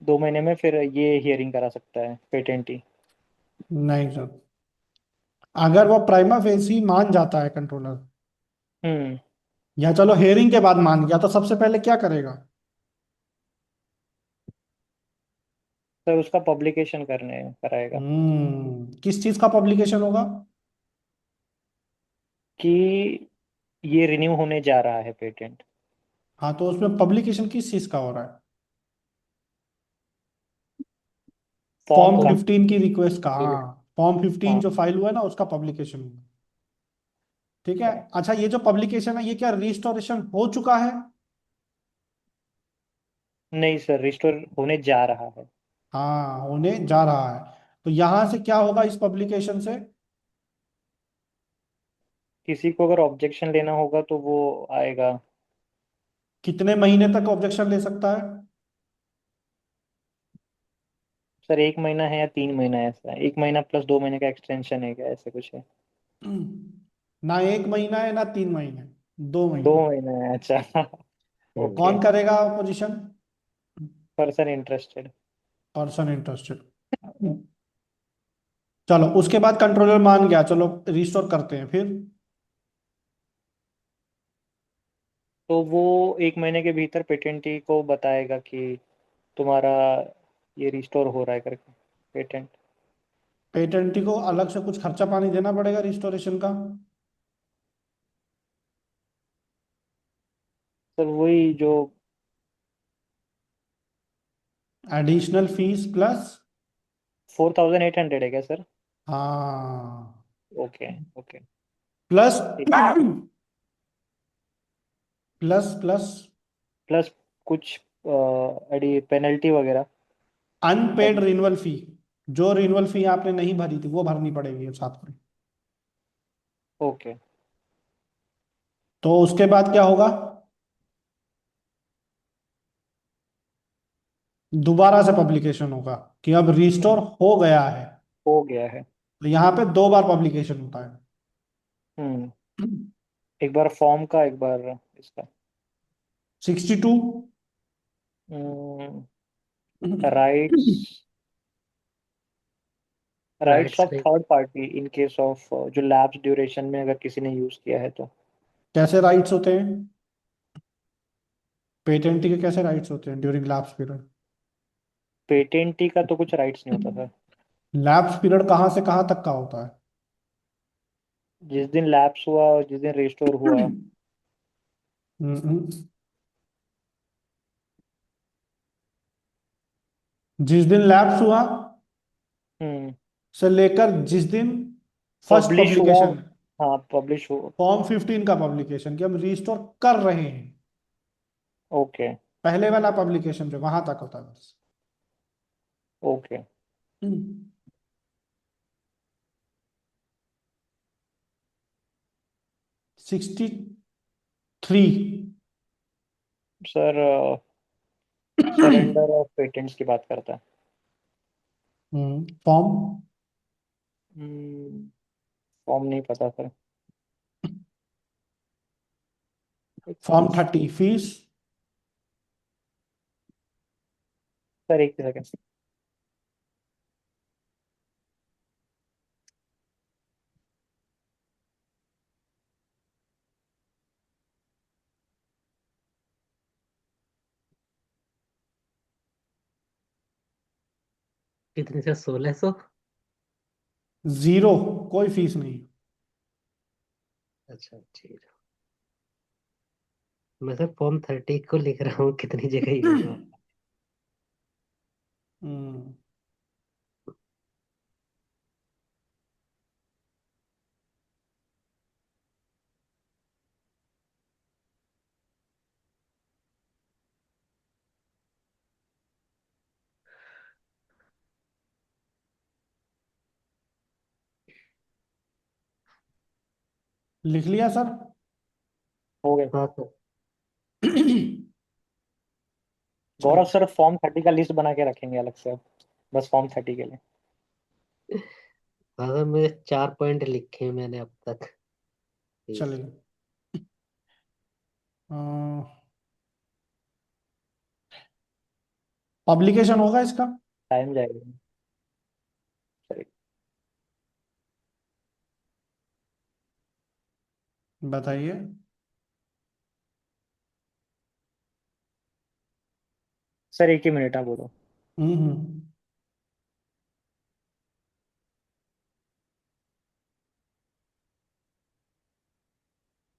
2 महीने में फिर ये हियरिंग करा सकता है पेटेंटी। नहीं सर, अगर वो प्राइमा फेसी मान जाता है कंट्रोलर, हम्म। या चलो हेयरिंग के बाद मान गया, तो सबसे पहले क्या करेगा? सर उसका पब्लिकेशन करने कराएगा किस चीज का पब्लिकेशन होगा? कि ये रिन्यू होने जा रहा है पेटेंट। हाँ, तो उसमें पब्लिकेशन किस चीज का हो रहा है? फॉर्म फॉर्म का। 15 की रिक्वेस्ट का, हाँ, फॉर्म 15 हाँ जो फाइल हुआ है ना, उसका पब्लिकेशन हुआ। ठीक है। correct। अच्छा, ये जो पब्लिकेशन है, ये क्या रिस्टोरेशन हो चुका है? नहीं सर, रिस्टोर होने जा रहा है। हाँ, होने जा रहा है। तो यहां से क्या होगा इस पब्लिकेशन से? किसी को अगर ऑब्जेक्शन लेना होगा तो वो आएगा। कितने महीने तक ऑब्जेक्शन ले सकता है? सर 1 महीना है या 3 महीना है, ऐसा है 1 महीना प्लस 2 महीने का एक्सटेंशन है क्या, ऐसे कुछ है। ना 1 महीना है ना 3 महीने, 2 महीने। 2 महीना है, अच्छा। हम्म। ओके। कौन करेगा opposition? Person interested. Person interested. चलो उसके बाद कंट्रोलर मान गया, चलो रिस्टोर करते हैं फिर। तो वो 1 महीने के भीतर पेटेंटी को बताएगा कि तुम्हारा ये रिस्टोर हो रहा है करके, पेटेंट। पेटेंटी को अलग से कुछ खर्चा पानी देना पड़ेगा रिस्टोरेशन का? सर वही जो, एडिशनल फीस प्लस। 4800 है क्या सर? हाँ। Okay okay. प्लस ठीक। प्लस प्लस प्लस कुछ एडी पेनल्टी वगैरह। अनपेड रिन्यूअल फी। जो रिन्यूअल फी आपने नहीं भरी थी वो भरनी पड़ेगी साथ में। ओके। तो उसके बाद क्या होगा? दोबारा से पब्लिकेशन होगा कि अब रिस्टोर हो गया है। हो गया है। तो यहाँ पे 2 बार पब्लिकेशन होता है। हम्म। एक बार फॉर्म का, एक बार इसका। 62। राइट्स। राइट्स राइट्स ऑफ नहीं। Third party in case of जो लैब्स ड्यूरेशन में अगर किसी ने यूज किया है तो। कैसे राइट्स होते हैं? पेटेंटी के कैसे राइट्स होते हैं ड्यूरिंग लैप्स पीरियड? पेटेंटी का तो कुछ राइट्स नहीं होता सर। लैप्स पीरियड कहाँ से कहाँ तक का होता है? जिस दिन लैप्स हुआ और जिस दिन रिस्टोर हुआ। हम्म। जिस दिन लैप्स हुआ हम्म। से लेकर जिस दिन फर्स्ट पब्लिश हुआ। पब्लिकेशन, हाँ पब्लिश हुआ। फॉर्म 15 का पब्लिकेशन कि हम रिस्टोर कर रहे हैं, ओके पहले वाला पब्लिकेशन जो वहां तक होता है बस। Okay. 63। Sir surrender of patents की बात करता है। फॉर्म फॉर्म नहीं पता सर। Form 30 fees. सर एक सेकंड। कितने से 1600? जीरो, कोई फीस नहीं। अच्छा ठीक है। मैं सर फॉर्म 30 को लिख रहा हूँ, कितनी जगह यूज हो। हम्म, लिख लिया सर। हो गए। हाँ सर। गौरव चलो। सर फॉर्म 30 का लिस्ट बना के रखेंगे अलग से अब, बस फॉर्म 30 के लिए। हाँ सर, मुझे 4 पॉइंट लिखे हैं मैंने अब तक। ठीक। चलेगा। पब्लिकेशन होगा इसका? टाइम जाएगा सर। बताइए। सर एक ही मिनट आप बोलो। हम्म।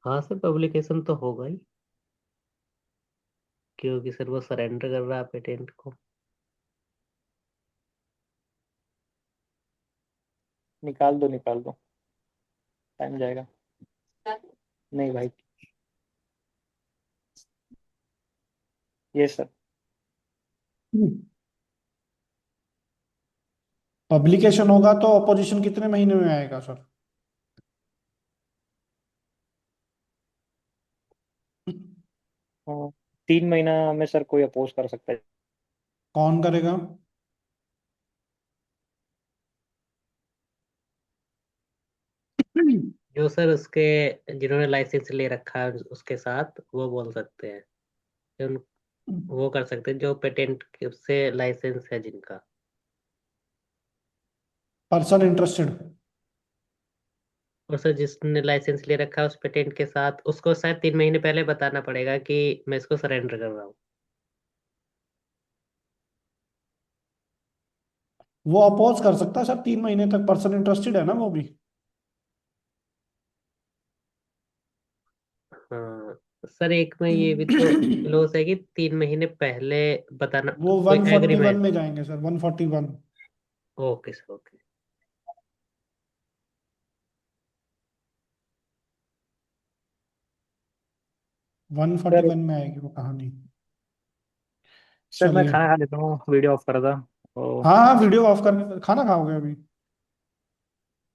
हाँ सर, पब्लिकेशन तो होगा ही, क्योंकि सर वो सरेंडर कर रहा है पेटेंट को। निकाल दो निकाल दो, टाइम जाएगा। नहीं भाई। ये सर। पब्लिकेशन होगा तो अपोजिशन कितने महीने में आएगा सर? हाँ, 3 महीना में सर कोई अपोज कर सकता है। कौन करेगा? जो सर उसके जिन्होंने लाइसेंस ले रखा है उसके साथ वो बोल सकते हैं कि वो कर सकते हैं जो पेटेंट से लाइसेंस है जिनका। Person interested. और सर जिसने लाइसेंस ले रखा है उस पेटेंट के साथ, उसको शायद 3 महीने पहले बताना पड़ेगा कि मैं इसको सरेंडर कर रहा हूँ। वो अपोज कर सकता है सर 3 महीने तक, पर्सन इंटरेस्टेड है ना वो भी। हाँ सर, एक में ये भी तो क्लोज है कि 3 महीने पहले बताना, वो कोई 141 एग्रीमेंट। में जाएंगे सर, 141। Okay sir, okay. 141 में आएगी वो कहानी। सर मैं चलिए। खाना खा लेता हूँ, वीडियो ऑफ कर था। तो हाँ हाँ, वीडियो ऑफ करके खाना खाओगे अभी?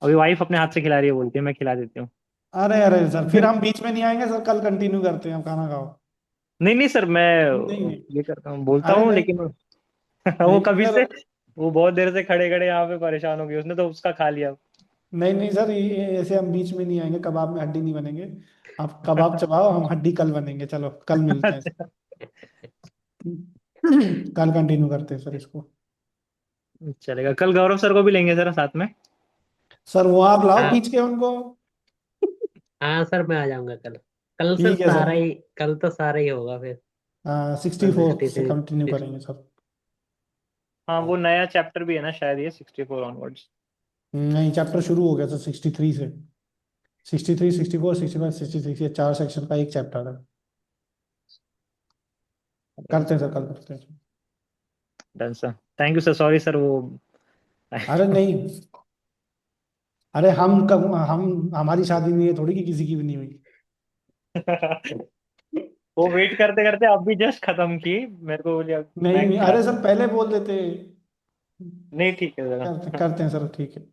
अभी वाइफ अपने हाथ से खिला रही है, बोलती है मैं खिला देती हूँ। अरे अरे सर, फिर हम बीच में नहीं आएंगे सर, कल कंटिन्यू करते हैं, हम खाना खाओ। नहीं नहीं सर, मैं नहीं नहीं। ये करता हूँ, बोलता अरे हूँ, नहीं। लेकिन वो नहीं नहीं कभी सर। से, वो बहुत देर से खड़े खड़े यहाँ पे परेशान हो गई, उसने तो उसका खा लिया। नहीं नहीं सर, ये ऐसे हम बीच में नहीं आएंगे, कबाब में हड्डी नहीं बनेंगे। आप कबाब चबाओ, हम हड्डी कल बनेंगे, चलो कल मिलते हैं। अच्छा, कल कंटिन्यू करते हैं सर इसको। चलेगा। कल गौरव सर को भी लेंगे सर साथ में। सर वो आप लाओ हाँ खींच के उनको। हाँ सर, मैं आ जाऊंगा कल। कल सर ठीक है सर। सारा ही, कल तो सारा ही होगा फिर। 64 से 163। कंटिन्यू करेंगे सर। हाँ, वो नया चैप्टर भी है ना शायद, ये 64 ऑनवर्ड्स। नहीं, चैप्टर शुरू हो गया सर 63 से। 63, 64, 65, 66, ये 4 सेक्शन का एक चैप्टर है। करते हैं सर, कल करते हैं। Done sir, thank you sir, sorry sir वो अरे नहीं। अरे हम कब, हम हमारी शादी नहीं है थोड़ी, कि किसी की भी नहीं हुई। वो वेट करते करते अब भी जस्ट खत्म की, मेरे को बोलिए नहीं मैं नहीं, खिला अरे दूँ। सर पहले बोल देते। नहीं ठीक है सर। करते करते हैं सर, ठीक है।